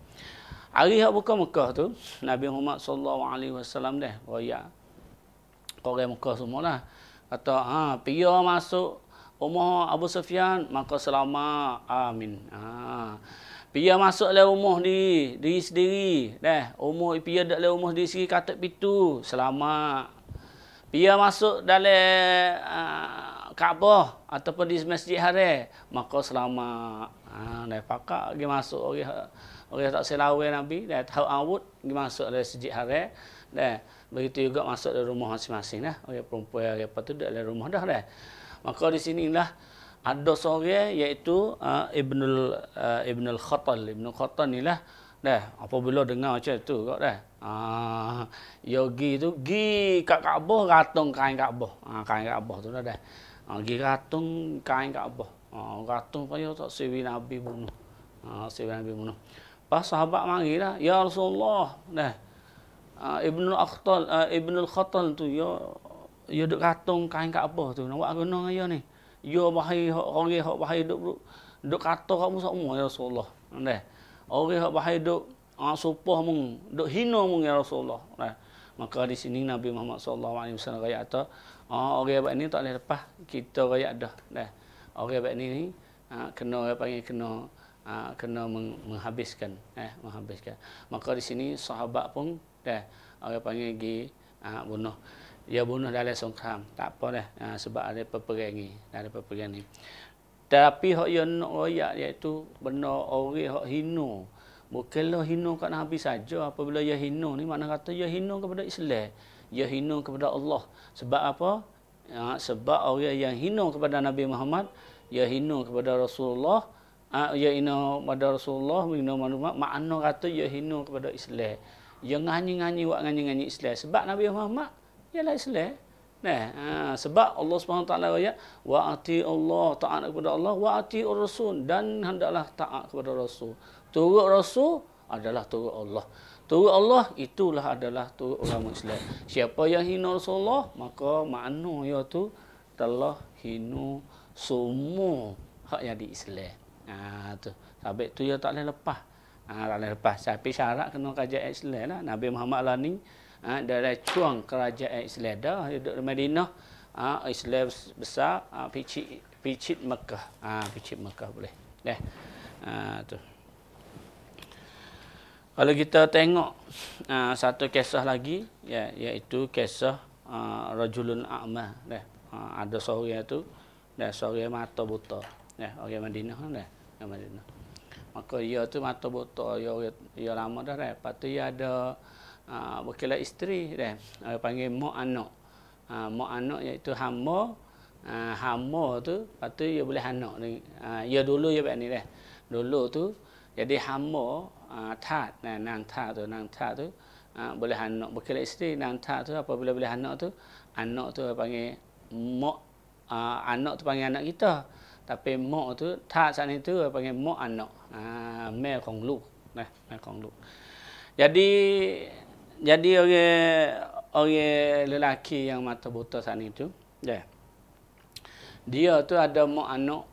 S2: Hari hak buka Mekah tu Nabi Muhammad sallallahu alaihi wasallam dah royak orang Mekah semualah. Kata piya masuk rumah Abu Sufyan maka selamat. Amin. Pia masuk dalam rumah diri sendiri. Umur pia dak dalam rumah diri sendiri katak pintu. Selamat. Pia masuk dalam Kaabah ataupun di Masjid Haram, maka selamat. Dah pakak pergi masuk orang tak selawe Nabi, dah tahu awut pergi masuk dalam Masjid Haram. Begitu juga masuk dalam rumah masing-masing dah. Orang perempuan apa tu dak dalam rumah dah. Maka di sinilah ada seorang iaitu Ibnul Khattal. Ibnul Khattal ni lah apabila dengar macam tu kok dah. Yogi tu gi kat Kaabah ratung kain Kaabah. Kain Kaabah tu dah. Gi ratung kain Kaabah. Ratung payah tak sewi Nabi bunuh. Sewi Nabi bunuh. Pas sahabat marilah, ya Rasulullah. Ibnul Khattal tu ya duk ratung kain Kaabah tu. Nak buat guna dengan ni. Yo bahai orang hak bahai duk kata kamu semua ya Rasulullah. Orang hak bahai duk supah mung, duk hina mung ya Rasulullah. Maka di sini Nabi Muhammad sallallahu alaihi wasallam kata orang baik ni tak boleh lepas kita royak dah. Orang baik ni kena panggil kena menghabiskan menghabiskan. Maka di sini sahabat pun orang panggil pergi bunuh. Dia bunuh dalam songkram. Tak apa dah. Sebab ada peperangan ni. Tapi hak yang nak royak iaitu benar orang hak hina. Bukanlah hina kat Nabi saja. Apabila dia hina ni makna kata dia hina kepada Islam. Dia hina kepada Allah. Sebab apa? Sebab orang yang hina kepada Nabi Muhammad, dia hina kepada Rasulullah. Dia hina kepada Rasulullah, hina makna kata dia hina kepada Islam. Dia nganyi-nganyi buat nganyi-nganyi Islam. Sebab Nabi Muhammad ialah Islam. Sebab Allah SWT ayat wa ati Allah, taat kepada Allah, wa ati Rasul, dan hendaklah taat kepada Rasul. Turut Rasul adalah turut Allah. Turut Allah itulah adalah turut orang Islam. Siapa yang hina Rasulullah, maka makna ia tu telah hina semua hak yang di Islam. Tu. Sebab tu dia tak boleh lepas. Tak boleh lepas. Tapi syarat kena kerajaan Islam lah. Nabi Muhammad lah ni dari cuang kerajaan Islam dah duduk di Madinah. Islam besar, picit Mekah. Picit Mekah boleh. Tu. Kalau kita tengok satu kisah lagi, iaitu kisah Rajulun A'ma. Ada seorang tu, seorang mata buta. Orang Madinah Madinah. Maka ia tu mata buta, ia lama dah. Lepas tu ia ada berkala isteri panggil mak anak. Mak anak iaitu hamba. Hamba tu lepas tu ia boleh anak ni. Ia dulu ia buat ni dah. Dulu tu jadi hamba tat nang tat tu boleh anak berkala isteri. Nang tat tu apabila boleh anak tu panggil mak. Anak tu panggil anak kita. Tapi mak tu tat saat itu panggil mak anak. Mẹของลูก mẹของลูก. Jadi orang lelaki yang mata buta saat itu, dia tu ada mak anak,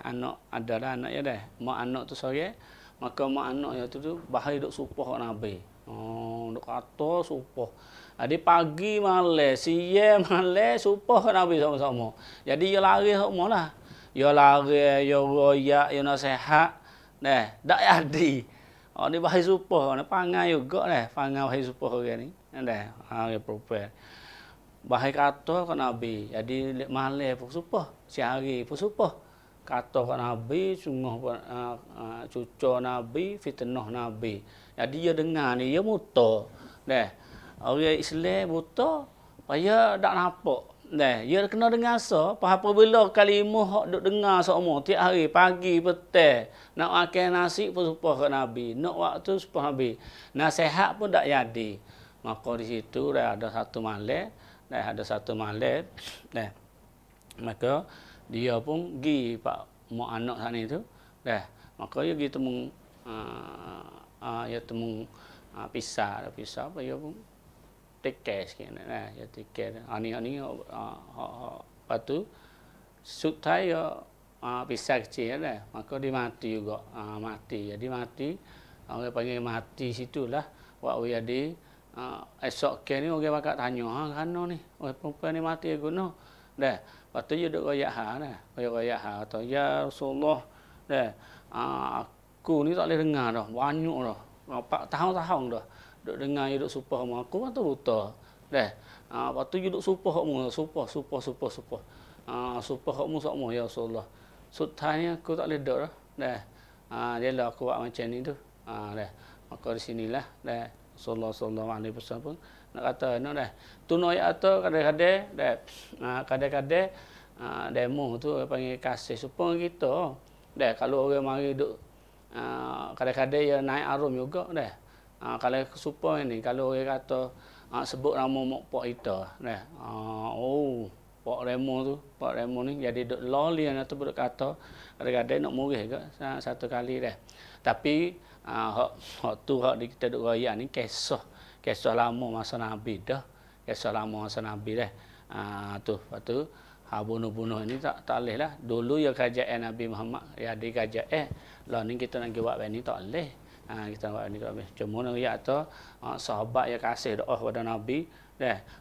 S2: anak adalah anak dia mak anak tu seorang, maka mak anak dia tu bahaya duk supah Nabi. Duk kata supoh. Jadi pagi malam, siang malam supoh ke Nabi sama-sama. Jadi dia lari semualah. Dia lari, dia royak, dia nasihat. Dak jadi. Ni bahai supoh, ni pangai juga pangai bahai supoh orang ni. Dia propel. Bahai kata ke Nabi. Jadi malam pun supoh, siang hari pun supoh. Kata ke Nabi, sungguh cucu Nabi, fitnah Nabi. Jadi dia dengar ni, dia muta. Orang Islam buta, payah tak nampak. Dia kena dengar so, apabila kalimah duk dengar semua tiap hari pagi petang, nak makan nasi pun supah ke Nabi, nak waktu supah Nabi. Nasihat pun tak jadi. Maka di situ dah ada satu malam, maka dia pun pergi pak mak anak sana tu. Maka dia pergi temu pisah apa dia pun tiket sikit ya tiket ani lepas tu sutai ya pisah kecil maka dia mati juga mati jadi mati orang panggil mati situlah wak jadi esok ke ni orang bakal tanya kan ni orang perempuan ni mati guna lepas tu dia duk royak atau ya Rasulullah aku ni tak boleh dengar dah banyak dah 4 tahun dah duk dengar dia duk supah sama aku kan tu buta. Lepas tu dia duk supah kamu, supah kamu semua ya Rasulullah. Sudahnya aku tak boleh duk dah. Dia lah aku buat macam ni tu. Maka di sinilah Rasulullah sallallahu alaihi wasallam pun nak kata tu ayat tu kadang-kadang demo tu panggil kasih supaya kita. Kalau orang mari duk kadang-kadang dia naik arum juga kalau supaya ni kalau orang kata sebut nama mak pak kita Pak Remo ni jadi duk loli atau duk kata kadang-kadang nak murih ke satu kali tapi hak tu hak kita duk royak ni kisah lama masa Nabi dah tu lepas tu bunuh-bunuh ni tak boleh lah dulu ya kerajaan Nabi Muhammad ya di kerajaan lah ni kita nak buat ni tak boleh kita buat ni tak boleh cuma nak ya tu sahabat ya kasih doa kepada Nabi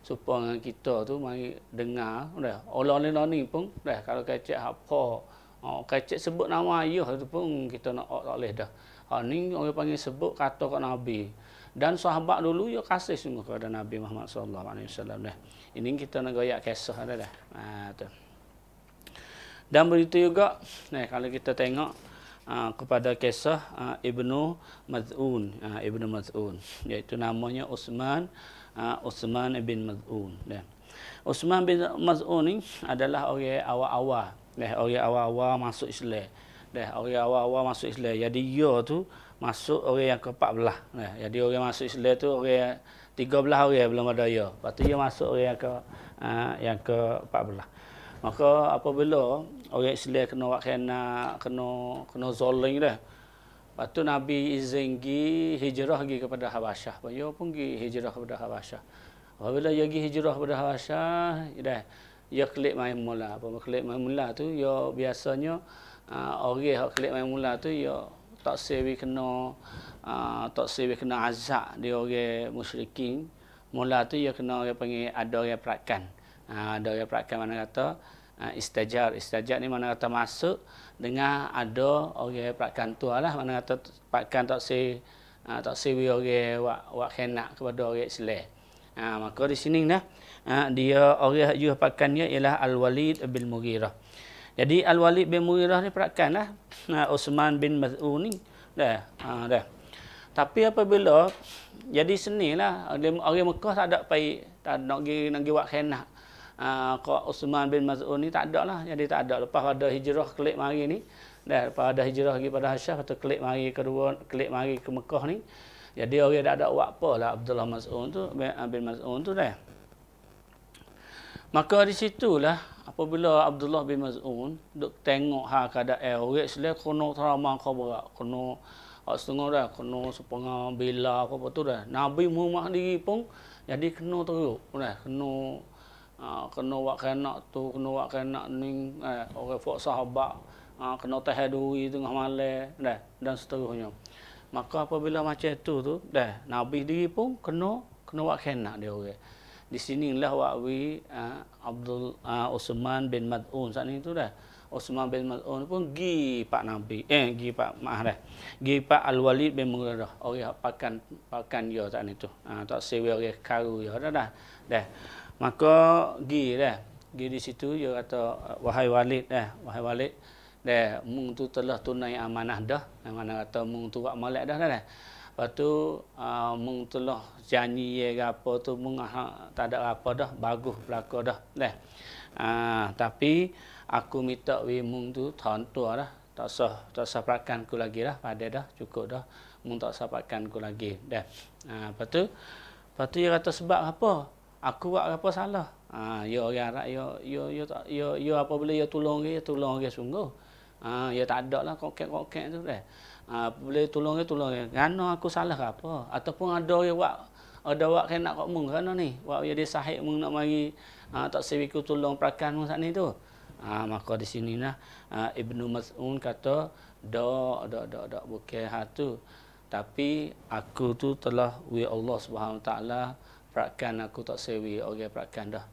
S2: supaya kita tu mari dengar Allah ni pun kalau kecek apa kecek sebut nama ayah tu pun kita nak tak boleh dah ni orang panggil sebut kata kat Nabi dan sahabat dulu ya kasih sungguh kepada Nabi Muhammad sallallahu alaihi wasallam ini kita nak goyak kisah tu dan begitu juga kalau kita tengok kepada kisah Ibnu Maz'un iaitu namanya Utsman bin Maz'un Utsman bin Maz'un ni adalah orang awal-awal masuk Islam jadi dia tu masuk orang yang ke-14 jadi orang masuk Islam tu orang 13 orang belum ada dia lepas tu dia masuk orang yang ke-14 maka apabila orang Islam kena zalim lepas tu Nabi izin pergi hijrah pergi kepada Habasyah dia pun pergi hijrah kepada Habasyah apabila dia pergi hijrah kepada Habasyah dia klik main mula tu dia biasanya orang yang klik main mula tu dia tak sewi kena azab dia orang musyrikin mula tu dia kena orang panggil ada orang perakan mana kata istajar ni mana kata masuk dengan ada orang perakan tu lah mana kata perakan tak sewi orang wak khenak kepada orang Islam maka di sini dia orang yang perakannya ialah Al-Walid bin Mughirah. Jadi Al-Walid bin Mughirah ni perakan Utsman bin Maz'un ni tapi apabila jadi senilah orang Mekah tak ada nak pergi buat khenak kau Utsman bin Maz'un ni tak ada lah jadi tak ada lepas ada hijrah klik mari ni lepas ada hijrah pergi pada Hasyah atau klik mari ke Mekah ni jadi orang tak ada buat apa lah Abdullah Mas'un tu bin Mas'un tu maka di situlah apabila Abdullah bin Mas'un duk tengok keadaan orang Islam kena teramang kau berat kena setengah kena sepengah bila apa tu Nabi Muhammad sendiri pun jadi kena teruk kena wak kanak ni orang fok sahabat kena tahan duri tengah malam dan seterusnya Maka apabila macam itu tu, dah Nabi diri pun kena buat khenak dia orang. Di sinilah wakwi Uthman bin Mad'un saat ni tu dah. Uthman bin Mad'un pun gi pak Nabi. Gi pak maaf dah. Gi pak Al-Walid bin Mughirah. Orang pakan dia saat ni tu. Tak sewa orang karu dia dah. Dah. Maka gi dah. Gi di situ dia kata wahai Walid dah. Wahai Walid dah mung tu telah tunai amanah dah. Mana kata mung tu buat molek dah dah. Lepas tu mung telah janji ye apa tu mung tak ada apa dah, bagus belaka dah. Tapi aku minta wi mung tu tua dah, tak sah perakan ku lagi dah, pada dah cukup dah. Mung tak sah perakan ku lagi dah. Lepas tu dia kata sebab apa? Aku buat apa salah? Yo orang Arab yo apa boleh yo tolong dia sungguh. Ya tak ada lah kokek tu dah. Boleh tolong dia. Kerana aku salah ke apa? Ataupun ada orang buat kena kat mung kerana ni. Buat dia sahih mung nak mari tak sewiku tolong perakan mung saat ni tu. Maka di sini lah Ibnu Mas'ud kata dak bukan hal tu. Tapi aku tu telah wi Allah Subhanahu taala perakan aku tak sewi orang perakan dah.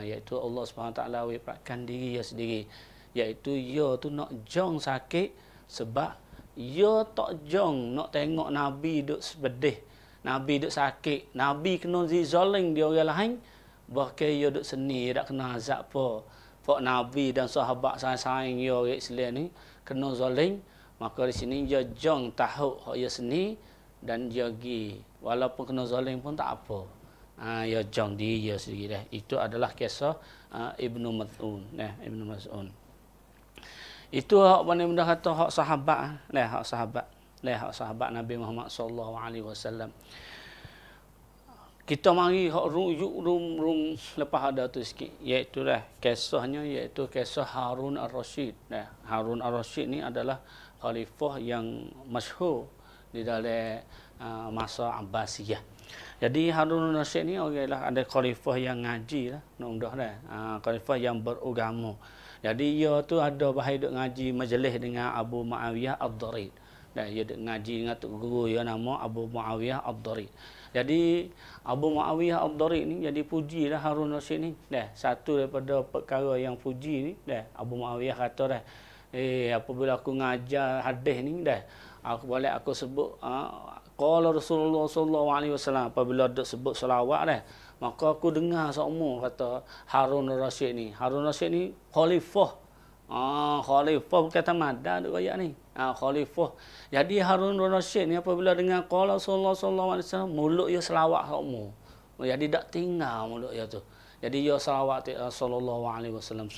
S2: Iaitu Allah Subhanahu taala wi perakan diri dia sendiri. Iaitu dia tu nak jong sakit sebab dia tak jong nak tengok Nabi duk sedih, Nabi duk sakit, Nabi kena zalim dia orang lain, bahkan dia duk seni, dia tak kena azab apa. Pak Nabi dan sahabat sayang dia orang Islam ni kena zalim, maka di sini dia jong tahu hak dia seni dan dia gi walaupun kena zalim pun tak apa. Dia jong dia sendiri dah. Itu adalah kisah Ibnu Mas'ud. Ibnu Mas'ud. Itu hak benda kata hak sahabat hak sahabat Nabi Muhammad sallallahu alaihi wasallam. Kita mari hak rum lepas ada tu sikit, iaitu kisahnya iaitu kisah Harun Ar-Rasyid. Harun Ar-Rasyid ni adalah khalifah yang masyhur di dalam masa Abbasiyah. Jadi Harun Ar-Rasyid ni orang ada khalifah yang ngaji lah, khalifah yang beragama. Jadi dia tu ada bahaya duk ngaji majlis dengan Abu Muawiyah Ad-Darid. Dan dia duk ngaji dengan tok guru dia nama Abu Muawiyah Ad-Darid. Jadi Abu Muawiyah Ad-Darid ni jadi pujilah Harun Ar-Rasyid ni. Satu daripada perkara yang puji ni, Abu Muawiyah kata apabila aku ngajar hadis ni aku sebut qala Rasulullah sallallahu alaihi wasallam, apabila duk sebut selawat maka aku dengar semua kata Harun Ar-Rasyid ni. Harun Ar-Rasyid ni khalifah. Khalifah bukan tamada duk ayat ni. Khalifah. Jadi Harun Ar-Rasyid ni apabila dengar qala Rasulullah sallallahu alaihi wasallam, mulut dia selawat semua. Jadi tak tinggal mulut dia tu. Jadi dia selawat sallallahu alaihi wasallam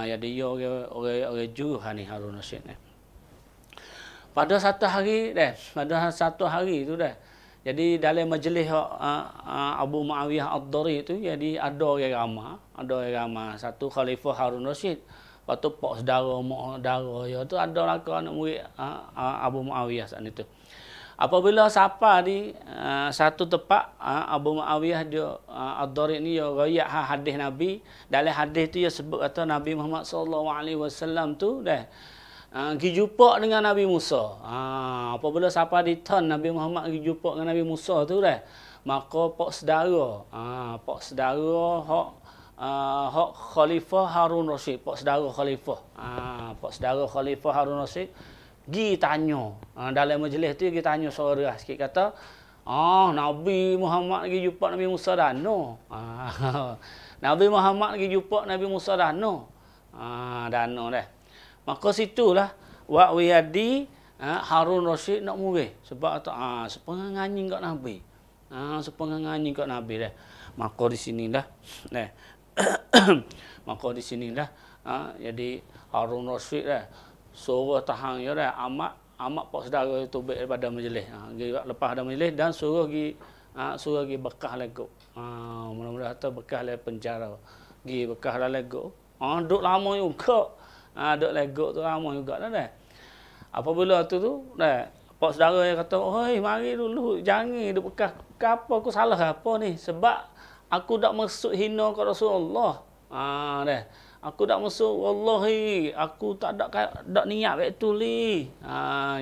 S2: jadi dia orang juruhan ni Harun Ar-Rasyid ni. Pada satu hari tu jadi dalam majlis Abu Muawiyah Ad-Darid tu jadi ada orang ramai. Satu khalifah Harun Ar-Rasyid. Lepas tu pak saudara mak saudara dia tu ada laka anak murid Abu Muawiyah saat itu. Apabila siapa di satu tempat Abu Muawiyah dia Ad-Darid ni dia riwayat hadis Nabi. Dalam hadis tu dia sebut kata Nabi Muhammad sallallahu alaihi wasallam tu pergi jumpa dengan Nabi Musa. Apabila siapa ditan Nabi Muhammad pergi jumpa dengan Nabi Musa tu maka pak saudara hak khalifah Harun Rasyid, pak saudara khalifah Harun Rasyid pergi tanya dalam majlis tu, pergi tanya suara sikit kata Nabi Muhammad pergi jumpa Nabi Musa dah no. Nabi Muhammad pergi jumpa Nabi Musa dah no. Maka situlah wak wiyadi Harun Rasyid nak murih sebab sepengah nganyi kat Nabi. Maka di sinilah jadi Harun Rasyid suruh tahan dia amat pak saudara tu baik daripada majlis. Lepas ada majlis dan suruh pergi bekah lagu. Mudah-mudahan tu bekah dalam penjara. Pergi bekah dalam lagu. Duduk lama juga. Duk legok tu ramai juga dah. Apabila tu pak saudara yang kata, "Oi, mari dulu, jangan duk bekas. Apa aku salah apa ni? Sebab aku tak maksud hina ke Rasulullah." Aku tak masuk, wallahi, aku tak ada niat baik tu li.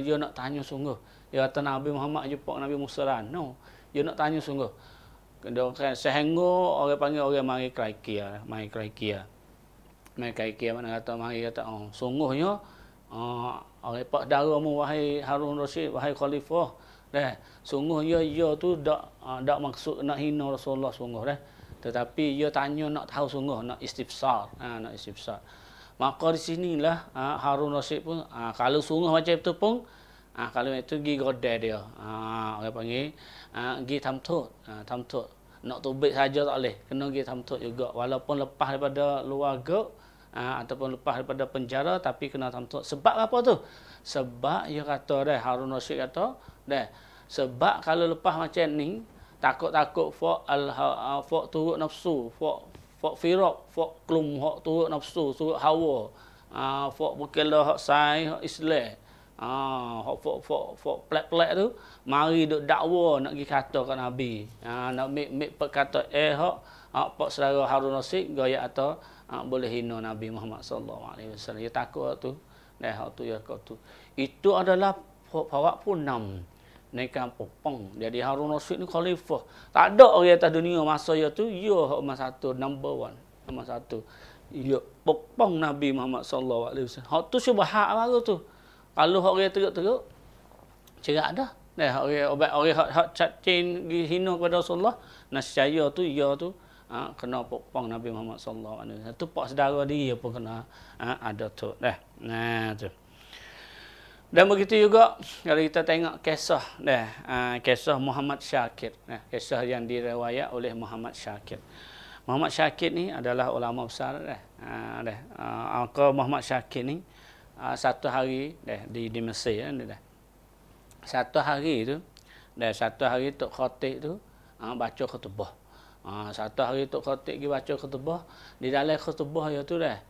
S2: Dia nak tanya sungguh. Dia kata Nabi Muhammad jumpa Nabi Musa no. Dia nak tanya sungguh. Dia sehingga orang panggil orang mari kraikia, mari kraikia. Mari kraikia mana kata mari kata sungguhnya orang pak daramu wahai Harun Rasyid, wahai khalifah. Sungguh ia tu dak maksud nak hina Rasulullah sungguh tetapi ia tanya nak tahu sungguh, nak istifsar, nak istifsar. Maka di sinilah Harun Rasyid pun kalau sungguh macam itu pun kalau itu pergi godai dia. Orang panggil pergi tamtut, tamtut. Nak tubik saja tak boleh, kena pergi tamtut juga walaupun lepas daripada keluarga ataupun lepas daripada penjara tapi kena tamtut. Sebab apa tu? Sebab dia kata Harun Rasyid kata sebab kalau lepas macam ni takut-takut fok turut nafsu, fok firaq, fok klum, fok turut nafsu, turut hawa. Fok berkela hak sai, hak Islam. Fok plek-plek tu mari duk dakwa nak pergi kata kat Nabi. Nak mik perkata hak pak saudara Harun Rasyid gaya atau boleh hina Nabi Muhammad sallallahu alaihi wasallam. Dia takut tu. Hak tu ya kau tu. Itu adalah fawak punam. Naikkan popong. Jadi Harun Rasyid ni khalifah. Tak ada orang atas dunia masa dia tu, dia nombor satu, number one. Nombor satu. Dia popong Nabi Muhammad sallallahu alaihi wasallam. Hak tu syubhat baru tu. Kalau orang teruk-teruk, cerak dah. Orang hak cacing hina kepada Rasulullah, nascaya tu dia tu kena popong Nabi Muhammad sallallahu alaihi wasallam. Tu pak saudara dia pun kena ada tu. Nah tu. Dan begitu juga kalau kita tengok kisah kisah Muhammad Syakir, kisah yang diriwayat oleh Muhammad Syakir. Muhammad Syakir ni adalah ulama besar Muhammad Syakir ni satu hari di Mesir Satu hari tu satu hari Tok Khatib tu baca khutbah. Satu hari Tok Khatib pergi baca khutbah, di dalam khutbah dia tu dia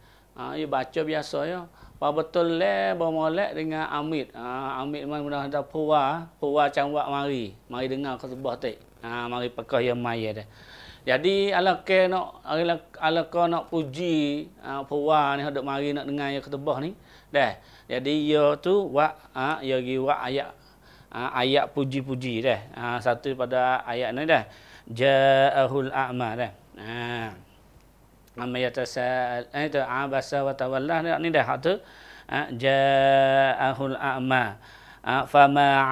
S2: baca biasa ya. Pak betul bermolek dengan Amit. Amit mana ada puwa cangwak mari dengar khutbah tu. Mari pakah yang mai dah. Jadi alaka nak puji puwa ni hendak mari nak dengar yang khutbah ni. Jadi ia tu ia gi ayat puji-puji satu pada ayat ni Ja'ahul a'ma Amma yatasal itu abasa wa tawalla ni dah tu ja'ahul a'ma fama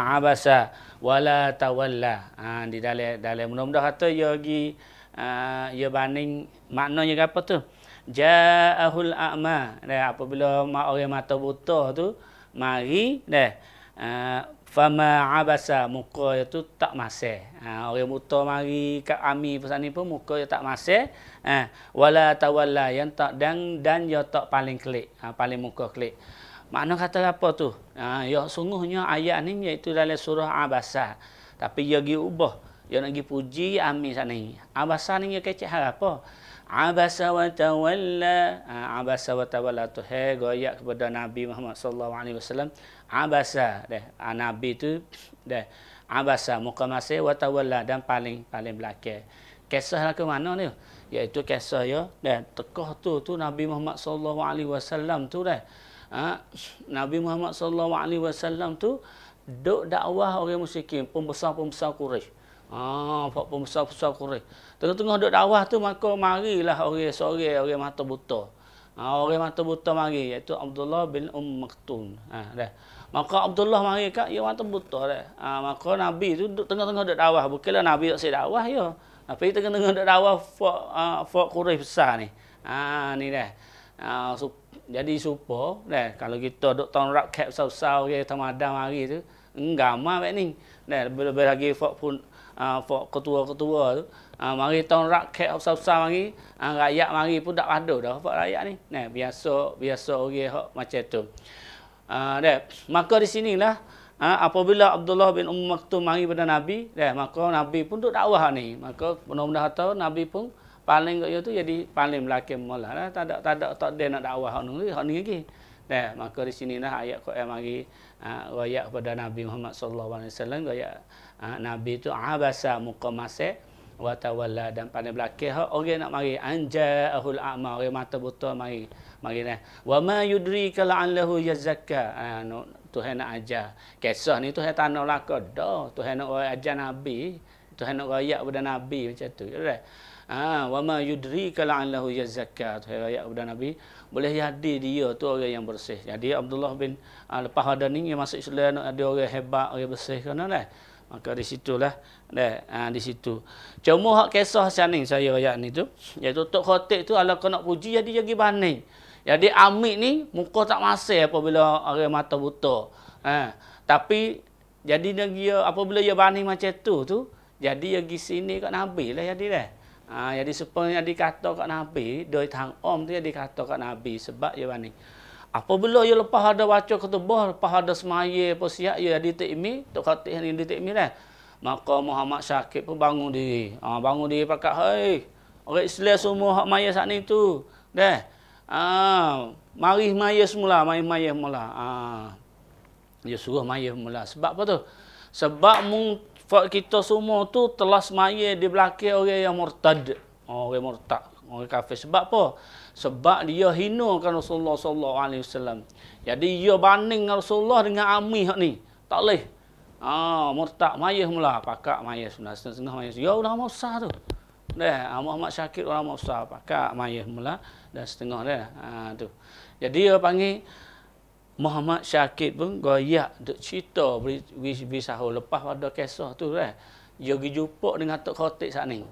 S2: abasa wala tawalla. Di dalam mudah-mudah kata ia banding maknanya apa tu? Ja'ahul a'ma apabila orang mata buta tu mari fama abasa, muka itu tak masih. Orang buta mari kat Ami pesan ni pun muka dia tak masih. Wala tawalla, yang tak dan dia tak paling kelik, paling muka kelik. Makna kata apa tu? Ya sungguhnya ayat ni iaitu dalam surah Abasa. Tapi dia gi ubah, dia nak gi puji Ami sana ni. Abasa ni dia kecek hal apa? Abasa wa tawalla. Abasa wa tawalla tu gaya kepada Nabi Muhammad sallallahu alaihi wasallam. Abasa Nabi tu abasa muka masih wa tawalla dan paling belakang. Kisah ke mana ni? Iaitu kisah ya tekah tu Nabi Muhammad sallallahu alaihi wasallam tu Nabi Muhammad sallallahu alaihi wasallam tu duk dakwah orang musyrikin, pembesar-pembesar Quraisy. Pembesar-pembesar Quraisy. Tengah-tengah duk dakwah tu maka marilah orang mata buta. Orang mata buta mari iaitu Abdullah bin Maktum. Maka Abdullah mari kat dia mata buta maka Nabi tu tengah-tengah duk dakwah, bukanlah Nabi tak sedar dakwah ya. Tapi tengah-tengah duk dakwah fok Quraisy besar ni. Ni jadi supo kalau kita duk tongrak cap sau-sau dia tamadam hari tu enggama baik ni. Lebih lagi fok pun fok ketua-ketua tu mari tongrak cap sau-sau mari rakyat mari pun tak ada dah fok rakyat ni. Biasa orang hak macam tu. Maka di sinilah apabila Abdullah bin Maktum mari pada Nabi, maka Nabi pun duk dakwah ni. Maka benar-benar tahu Nabi pun paling kat tu jadi paling belakang mula tak ada nak dakwah hak ni lagi. Maka di sinilah ayat Quran mari ayat kepada Nabi Muhammad sallallahu alaihi wasallam ayat Nabi tu abasa muka masih wa tawalla, dan pada belakang orang nak mari anja ahul a'ma, orang mata buta mari dah. Wa ma yudrika la'allahu yazakka. Tuhan nak ajar. Kisah ni Tuhan tak nak belaka dah. Tuhan nak ajar Nabi. Tuhan nak rakyat kepada Nabi macam tu. Wa ma yudrika la'allahu yazakka. Tuhan rakyat kepada Nabi. Boleh jadi dia tu orang yang bersih. Jadi Abdullah bin lepas ada ni yang masuk Islam, ada orang hebat, orang bersih kan dah. Maka di situlah di situ. Cuma hak kisah saning saya ayat ni tu, iaitu Tok Khatib tu ala kau nak puji jadi banding. Jadi Amik ni muka tak masih apabila orang mata buta. Tapi jadi dia apabila dia banding macam tu jadi dia pergi sini kat Nabi lah jadi dah. Jadi supaya dikata kat Nabi, doi tang om tu dikata kat Nabi sebab dia banding. Apabila ia lepas ada baca khutbah, lepas ada semaya apa siap ia di takmir, Tok Khatib ni di takmir dah. Maka Muhammad Syakib pun bangun diri. Bangun diri pakat, "Hei, orang Islam semua hak maya saat ni tu." Dah. Mari maya semula, maya mula. Dia suruh maya mula. Sebab apa tu? Sebab kita semua tu telah semaya di belakang orang yang murtad. Orang murtad, orang kafir. Sebab apa? Sebab dia hinakan Rasulullah sallallahu alaihi wasallam. Jadi dia banding Rasulullah dengan Amih ni. Tak boleh. Murtad maya mula, pakak maya setengah maya. Ya ulama besar tu. Dah, Muhammad Syakir ulama besar, pakak maya mula dan setengah dah. Tu. Jadi dia panggil Muhammad Syakir pun goyak duk cerita beri sahur lepas pada kisah tu dah. Dia pergi jumpa dengan Tok Khatib sat ni.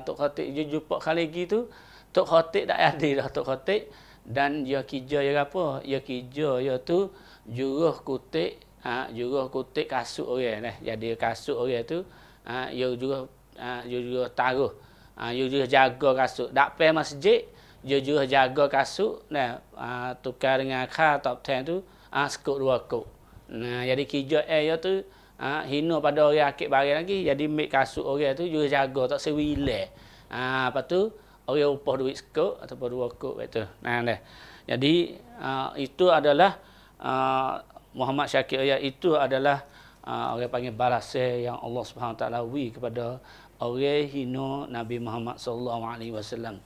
S2: Tok Khatib dia jumpa kali lagi tu, Tok Khatib tak ada dah Tok Khatib, dan dia kerja dia apa? Dia kerja dia tu juruh kutik kasut orang dah. Jadi kasut orang tu dia juga taruh. Dia juga jaga kasut. Dak pai masjid, dia juga jaga kasut nah tukar dengan kha top 10 tu sekut 2 kok. Jadi kerja dia tu hina pada orang akik barang lagi, jadi ambil kasut orang tu juga jaga tak sewilah. Lepas tu orang upah duit sekut ataupun 2 kok betul. Dah. Jadi itu adalah Muhammad Syakir ayat itu adalah orang panggil balasai yang Allah Subhanahu taala wi kepada orang hina Nabi Muhammad sallallahu alaihi wasallam.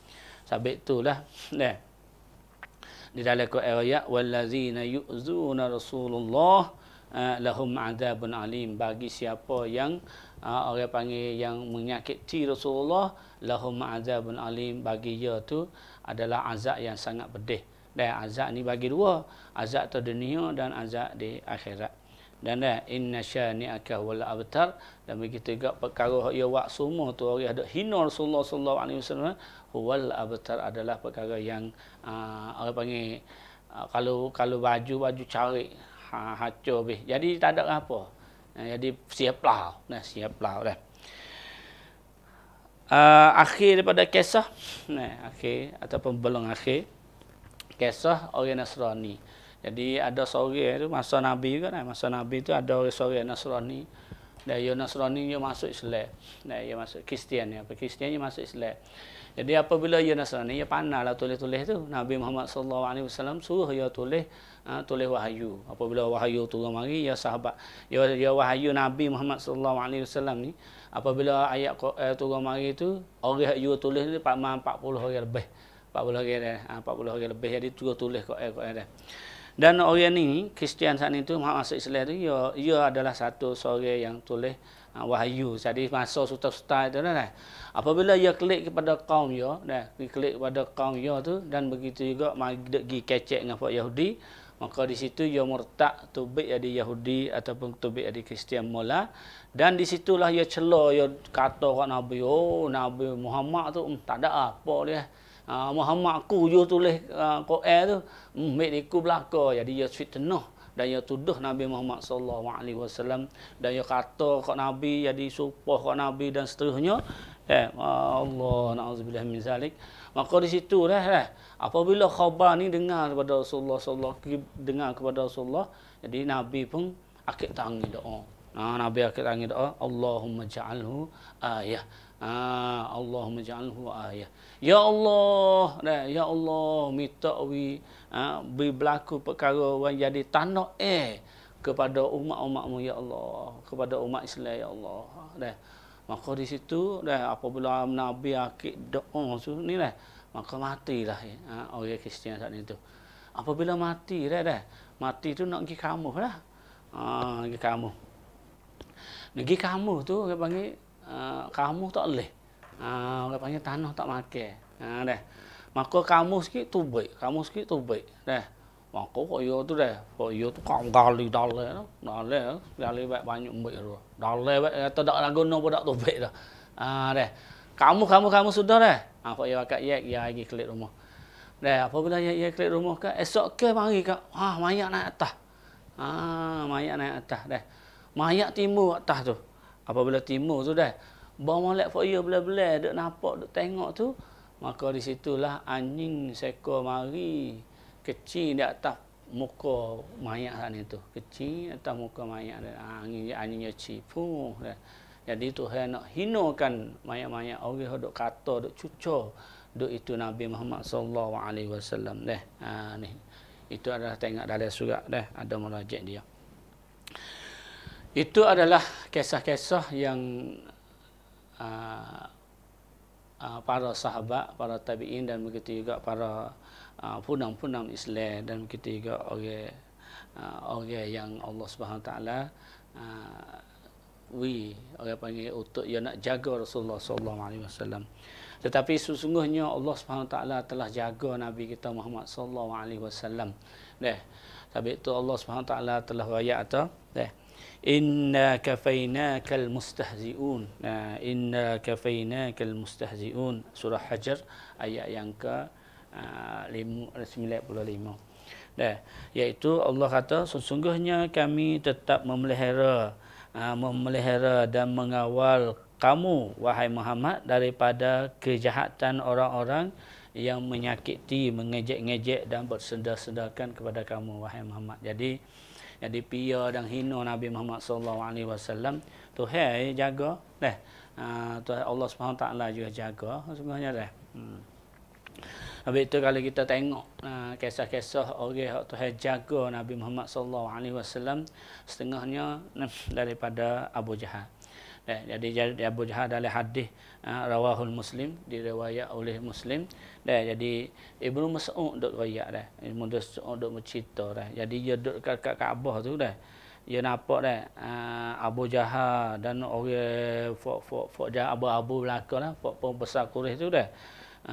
S2: Sabit itulah di dalam Quran ayat wallazina yu'zuna Rasulullah lahum adzabun alim, bagi siapa yang orang panggil yang menyakiti Rasulullah lahum adzabun alim, bagi dia tu adalah azab yang sangat pedih. Dan azab ni bagi dua, azab tu dunia dan azab di akhirat. Dan inna syani'aka wal abtar, dan begitu juga perkara yang buat semua tu orang ada hina Rasulullah sallallahu alaihi wasallam, wal abtar adalah perkara yang orang panggil kalau baju cari hancur habis. Jadi tak ada apa. Jadi siaplah dah. Akhir daripada kisah akhir ataupun belum akhir kisah orang Nasrani. Jadi ada seorang tu masa Nabi juga masa Nabi tu ada seorang Nasrani. Dan dia Nasrani dia masuk Islam. Dia masuk Kristian ni, Kristian dia masuk Islam. Jadi apabila dia Nasrani, dia pandailah tulis-tulis tu. Nabi Muhammad sallallahu alaihi wasallam suruh dia tulis wahyu. Apabila wahyu turun mari, ya sahabat, ya wahyu Nabi Muhammad sallallahu alaihi wasallam ni, apabila ayat turun mari tu, orang you tulis ni 40 orang lebih. 40 orang lebih, jadi tulis Quran dah. Dan orang ni Kristian saat ni tu masuk Islam tu, ia adalah seorang yang tulis wahyu. Jadi masa suta-suta itu dah. Apabila ia klik kepada kaum dia, klik kepada kaum dia tu, dan begitu juga pergi kecek dengan pak Yahudi, maka di situ ia murtad, tubik jadi Yahudi ataupun tubik jadi Kristian mula. Dan di situlah ia celah, ia kata kat Nabi, Nabi Muhammad tu tak ada apa dia. Muhammad aku dia tulis Quran tu, ambil iku belaka. Jadi dia fitnah dan dia tuduh Nabi Muhammad sallallahu alaihi wasallam, dan dia kata kat Nabi, jadi sumpah kat Nabi dan seterusnya. Allah na'udzubillah min zalik. Maka di situ dah apabila khabar ni dengar kepada Rasulullah dengar kepada Rasulullah, jadi Nabi pun akid tangi doa. Nabi akid tangi doa, Allahumma ja'alhu ayah. Allahumma ja'alhu ayah. Ya Allah, ya Allah, minta beri berlaku perkara yang jadi tanda kepada umat-umatmu ya Allah, kepada umat Islam ya Allah. Maka di situ dah apabila Nabi akid doa tu ni dah, maka matilah orang Kristian saat itu. Apabila mati dah, mati tu nak pergi kamu lah. Pergi kamu. Pergi kamu tu orang panggil kamu tak boleh. Orang panggil tanah tak makan. Dah. Maka kamu sikit tu baik, dah. Maka koyo tu dah, koyo tu kau gali dalai banyak baik tu. Dalai baik kata dak lagono pun dak tu baik dah. Dah. Kamu sudah dah. Koyo akak ya lagi kelik rumah. Dah, apabila ya kelik rumah ke esok ke mari ke mayat naik atas. Mayat naik atas dah. Mayat timur atas tu. Apabila timur tu dah, bawa molek koyo belah-belah duk nampak duk tengok tu, maka di situlah anjing seekor mari kecil di atas muka mayat sana itu. Kecil atas muka mayat dia. Anjingnya cipu. Jadi Tuhan nak hinakan mayat-mayat orang duk kata, duk cucur, duk itu Nabi Muhammad sallallahu alaihi wasallam dah. Ni. Itu adalah tengok dalam surat dah, ada merajuk dia. Itu adalah kisah-kisah yang para sahabat, para tabi'in dan begitu juga para punang-punang Islam dan begitu juga orang yang Allah Subhanahu taala orang panggil untuk ia nak jaga Rasulullah sallallahu alaihi wasallam. Tetapi sesungguhnya Allah Subhanahu taala telah jaga Nabi kita Muhammad sallallahu alaihi wasallam. Dah. Sebab itu Allah Subhanahu taala telah raya atau dah. Inna kafainakal mustahzi'un. Inna kafainakal mustahzi'un. Surah Hajar ayat yang ke 95. Dah, iaitu Allah kata sesungguhnya kami tetap memelihara dan mengawal kamu wahai Muhammad daripada kejahatan orang-orang yang menyakiti, mengejek-ngejek dan bersenda-sendakan kepada kamu wahai Muhammad. Jadi pia dan hina Nabi Muhammad sallallahu alaihi wasallam Tuhan jaga dah. Tuhan Allah Subhanahu taala juga jaga sesungguhnya dah. Habis itu kalau kita tengok kisah-kisah orang yang Tuhan jaga Nabi Muhammad sallallahu alaihi wasallam setengahnya daripada Abu Jahal. Jadi Abu Jahal dalam hadis rawahul Muslim, diriwayat oleh Muslim. Jadi Ibnu Mas'ud duk riwayat dah. Ibnu Mas'ud duk bercerita dah. Jadi dia duk kat Kaabah tu dah. Dia nampak dah Abu Jahal dan orang fok jahat abu-abu belaka lah, fok besar Quraisy tu dah.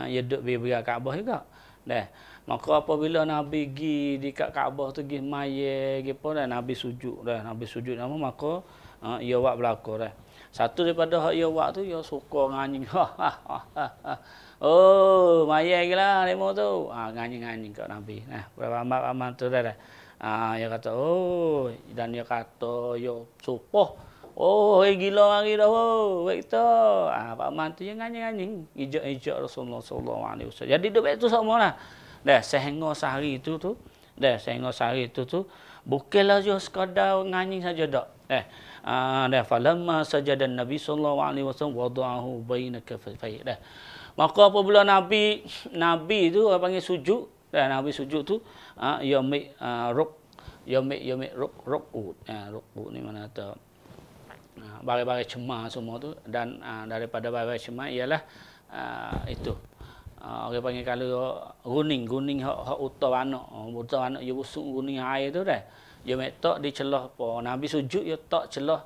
S2: Dia duk beri Kaabah juga. Dah. Maka apabila Nabi pergi di Kaabah tu pergi mayat gitu dah, Nabi sujud dah. Nabi sujud nama maka ia buat belaka dah. Satu daripada hak ia buat tu, ia suka nganying. Oh, mayat gila demo tu. Nganying-nganying kat Nabi. Berapa amal tu dah. Dia kata, oh, dan dia kata, ia supoh. Oh, gila mari dah. Baik tu. Pak Man tu dia nganying-nganying. Ijak-ijak Rasulullah sallallahu alaihi wasallam. Jadi dia baik tu semualah. Dah sehingga sehari itu tu, bukanlah je sekadar nganying saja dak. Dah falamma sajada Nabi sallallahu alaihi wasallam wada'ahu baina kaffayhi. Dah. Maka apabila Nabi tu orang panggil sujud, dah Nabi sujud tu yamik ruk'ud. Ruk'ud ni mana tu? Bagai-bagai cemar semua tu dan daripada bagai-bagai cemar ialah itu. Orang panggil kalau guning hak utara anak dia busuk guning air tu dah. Dia metok di celah pohon Nabi sujud dia tak celah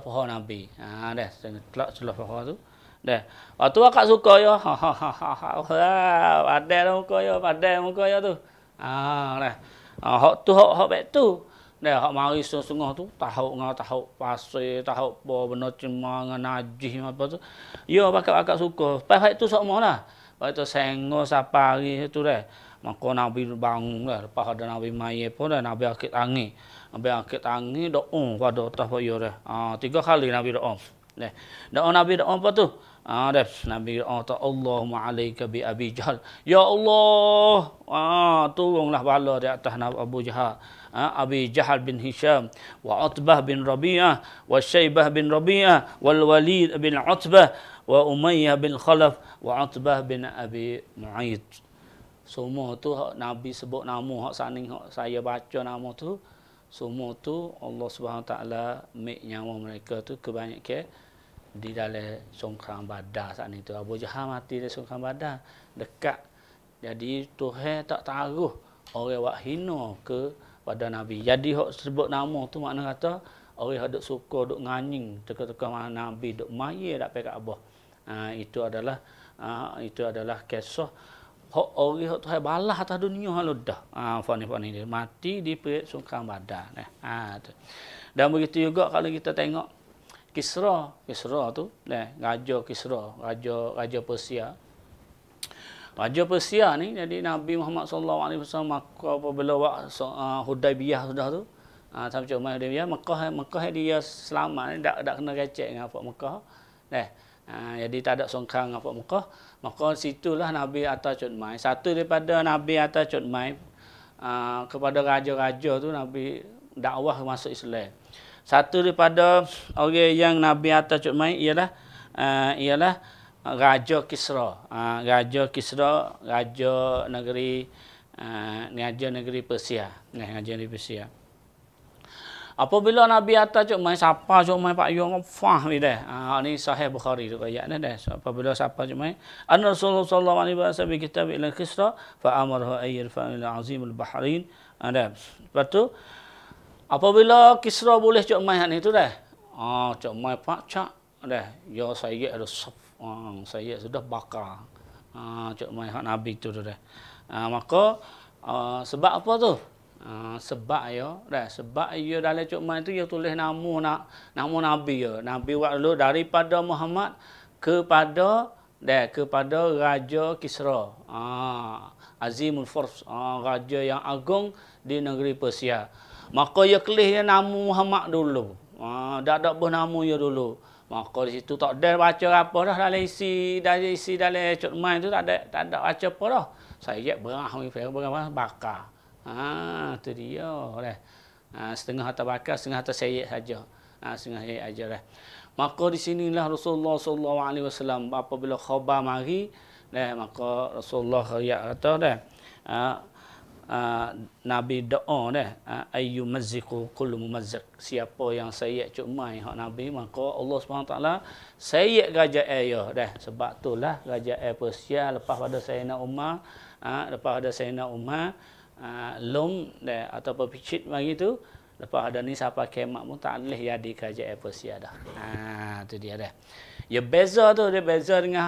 S2: pohon Nabi. Dah celah pohon tu. Dah. Waktu akak suka ya. Padai muka ya tu. Dah. Hak tu hak baik tu. Dah hak mari sungguh tu tahu pasir, tahu apa benda cemar dengan najis apa tu. Ya akak suka. Pas tu sokmolah. Lepas tu senggo sapari tu dah. Maka Nabi bangun dah. Lepas ada Nabi mayat pun dah. Nabi akid angin. Doa pada atas payah dah. 3 kali Nabi doa. Doa Nabi doa apa tu? Dah. Nabi doa ta Allahumma alaika bi Abi Jahal. Ya Allah. Tolonglah bala di atas Abu Jahal. Abi Jahal bin Hisham. Wa Utbah bin Rabi'ah. Wa Syaibah bin Rabi'ah. Wal Walid bin Utbah. Wa Umayyah bin Khalaf. Wa Utbah bin Abi Mu'aid. Semua tu Nabi sebut nama hak saning hak saya baca nama tu, semua tu Allah Subhanahu taala make nyawa mereka tu kebanyakan di dalam songkang Badar saat itu. Abu Jahal mati di songkang Badar dekat. Jadi Tuhan tak taruh orang wak hina ke pada Nabi. Jadi hok sebut nama tu makna kata orang duk suka duk nganying teka-teka Nabi duk maya dak pekat Abah. Itu adalah kisah hok orang hok Tuhan balas atas dunia halu dah. Fani dia mati di perang songkang Badar. Dan begitu juga kalau kita tengok Kisra tu, Raja Kisra, Raja Persia. Raja Persia ni jadi Nabi Muhammad sallallahu alaihi wasallam apabila Hudaibiyah sudah tu, sampai cuma Hudaibiyah Mekah dia selamat, tak kena kecek dengan apa Mekah. Jadi tak ada songkang apa Mekah. Maka situlah Nabi atas cutmai. Satu daripada Nabi atas cutmai kepada raja-raja tu Nabi dakwah masuk Islam. Satu daripada orang yang Nabi atas cutmai ialah Raja Kisra. Raja Kisra, raja negeri Persia. Raja negeri Persia. Apabila Nabi atas cutmai, siapa cutmai Pak Yong fah ni dah. Ni Sahih Bukhari tu ayat ni dah. Apabila siapa cutmai, anna Rasulullah sallallahu alaihi wasallam kitab ila Kisra fa amarahu ayyir fa ila azimul bahrain. Lepas tu apabila Kisra boleh cutmai ni tu dah. Cutmai Pak Cak dah. Ya saya ada saya sudah bakar. Cutmai hak Nabi tu dah. Maka sebab apa tu? Sebab ia dalam cukmai tu ia tulis nama Nabi ya. Nabi waktu dulu daripada Muhammad kepada Raja Kisra. Azimul Furs, raja yang agung di negeri Persia. Maka ia kelih nama Muhammad dulu. Dak ada nama ia dulu. Maka di situ tak ada baca apa dah dalam isi dalam cukmai tu tak ada baca apa dah. Saya berah bakar. Tu dia dah. Setengah harta bakar, setengah harta syahid saja. Setengah syahid aja dah. Maka di sinilah Rasulullah sallallahu alaihi wasallam apabila khabar mari, maka Rasulullah kata dah. Nabi doa dah, ayyu mazziqu kullu mumazziq. Siapa yang sayyid cukmai hak Nabi, maka Allah Subhanahu taala sayyid raja ayah dah. Sebab itulah raja Persia lepas pada Sayyidina Umar, Long ataupun picit mari tu, lepas ada ni siapa kemak pun tak boleh jadi kerajaan Persia dah. Tu dia dah. Ya beza tu, dia beza dengan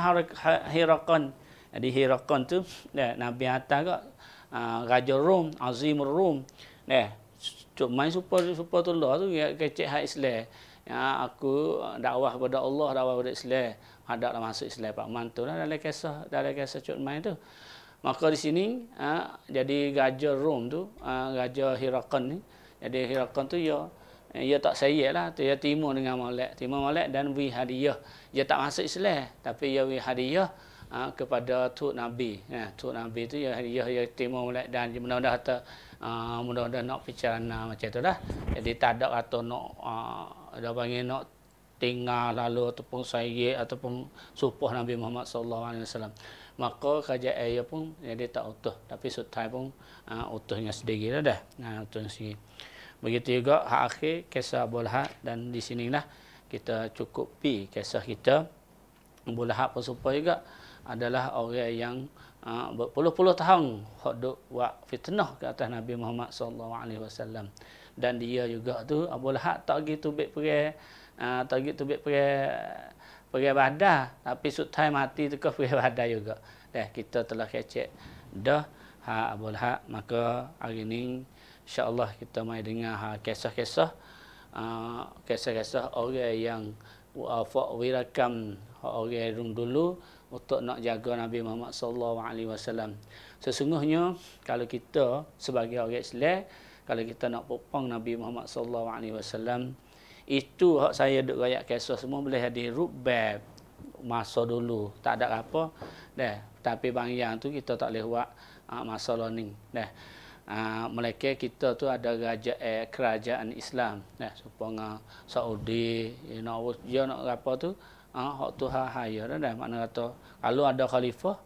S2: Herakon. Jadi Herakon tu Nabi atas kak raja Rom, Azimur Rom. Cuma supaya tu lah tu kecek hak Islam. Aku dakwah kepada Allah, dakwah kepada Islam. Hadap masuk Islam Pak Mantu lah dalam kisah cukmai tu. Maka di sini jadi raja Rom tu, raja Herakon ni. Jadi Herakon tu ia tak sayyid lah, dia timur dengan molek dan beri hadiah. Dia tak masuk Islam tapi ia beri hadiah kepada Tok Nabi. Tok Nabi tu ia hadiah ia timur molek dan mudah-mudahan nak bicara macam tu dah. Jadi tak ada kata nak ada panggil nak tinggal lalu ataupun sayyid ataupun sumpah Nabi Muhammad sallallahu alaihi wasallam. Maka kerajaan ia pun jadi tak utuh, tapi sutai pun utuhnya sendiri dah. Utuhnya sendiri. Begitu juga hak akhir kisah Abu Lahab, dan di sinilah kita cukupi kisah kita. Abu Lahab pun supaya juga adalah orang yang berpuluh-puluh tahun hok duk buat fitnah ke atas Nabi Muhammad sallallahu alaihi wasallam. Dan dia juga tu Abu Lahab tak gitu pergi Badar, tapi sutai mati tu ke pergi Badar juga. Kita telah kecek dah Abu Lahab. Maka hari ni insya-Allah kita mai dengar kisah-kisah orang yang wirakam orang dulu untuk nak jaga Nabi Muhammad sallallahu alaihi wasallam. Sesungguhnya kalau kita sebagai orang Islam, kalau kita nak popang Nabi Muhammad sallallahu alaihi wasallam, itu hak saya duk rayak kisah semua boleh jadi rubab masa dulu, tak ada apa dah. Tapi bang yang tu kita tak boleh buat masalah ni dah. Mereka kita tu ada kerajaan Islam supaya Saudi nak apa tu hak tu haya dah. Makna kata kalau ada khalifah,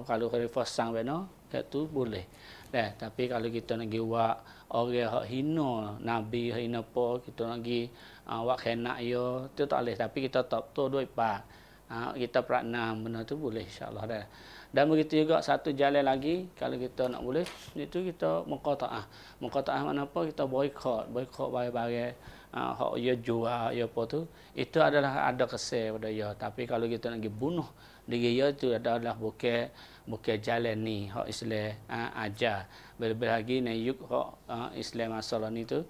S2: kalau khalifah sang benar itu boleh dah. Tapi kalau kita nak buat orang hak hina Nabi, hina apa, kita nak wak kena yo tu tak boleh, tapi kita tak betul dua pa. Kita praknam benda tu boleh insya-Allah dah. Dan begitu juga satu jalan lagi kalau kita nak boleh itu kita muqataah. Muqataah mana apa kita boikot barang-barang hak dia jual ya apa tu, itu adalah ada kesal pada dia. Tapi kalau kita nak pergi bunuh diri dia tu adalah bukan jalan ni hak Islam ajar. Lebih lagi ni yuk hak Islam masalah ni tu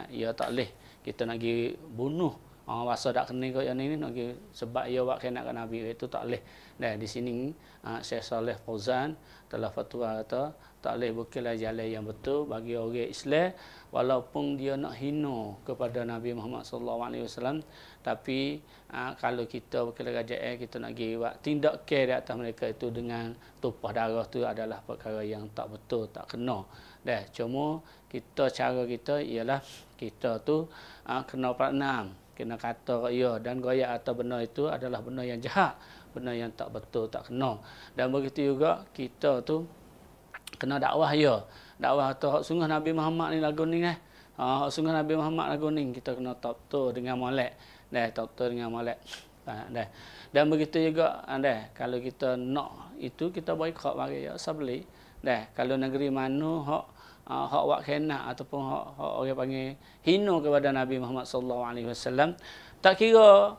S2: ya tak boleh kita nak pergi bunuh wasa dak kena kau yang ini nak sebab ia buat kena kat Nabi itu tak boleh. Dan di sini Syekh Saleh Fauzan telah fatwa kata tak boleh bukanlah jalan yang betul bagi orang Islam walaupun dia nak hina kepada Nabi Muhammad sallallahu alaihi wasallam, tapi kalau kita bukanlah kerajaan kita nak pergi buat tindakan di atas mereka itu dengan tumpah darah tu adalah perkara yang tak betul, tak kena. Dah cuma cara kita ialah kita tu kena praknam, kena kata ya dan goyak atau benda itu adalah benda yang jahat, benda yang tak betul, tak kena. Dan begitu juga kita tu kena dakwah ya. Dakwah tu hak sungguh Nabi Muhammad ni lagu ni hak sungguh Nabi Muhammad lagu ni kita kena tak betul dengan molek. Tak betul dengan molek. Dan begitu juga kalau kita nak itu kita boikot bagi ya sabli. Kalau negeri mana hak wak kena ataupun hak orang panggil hina kepada Nabi Muhammad sallallahu alaihi wasallam, tak kira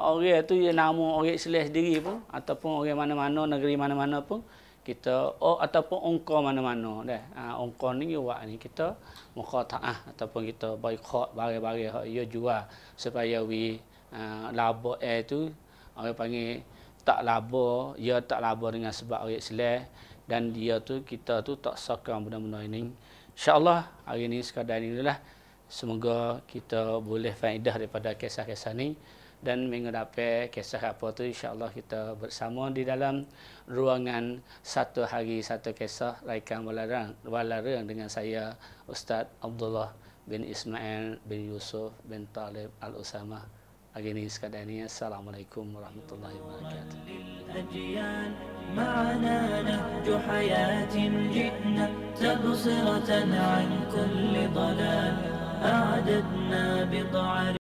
S2: orang tu dia nama orang Islam sendiri pun ataupun orang mana-mana negeri mana-mana pun kita ataupun ongkar mana-mana ongkar ni wak ni kita muqataah ataupun kita boikot barang-barang hak dia jual supaya laba tu orang panggil tak laba, dia tak laba dengan sebab orang Islam dan dia tu kita tu tak sokong benda-benda ini. InsyaAllah hari ini sekadar inilah. Semoga kita boleh faedah daripada kisah-kisah ni dan minggu depan kisah apa tu insyaAllah kita bersama di dalam ruangan satu hari satu kisah raikan walarang dengan saya Ustaz Abdullah bin Ismail bin Yusuf bin Talib Al-Usamah. Hari ini sekadar ini. Assalamualaikum warahmatullahi wabarakatuh.
S3: معنا نهج حياة جئنا تبصرة عن كل ضلال أعددنا بضع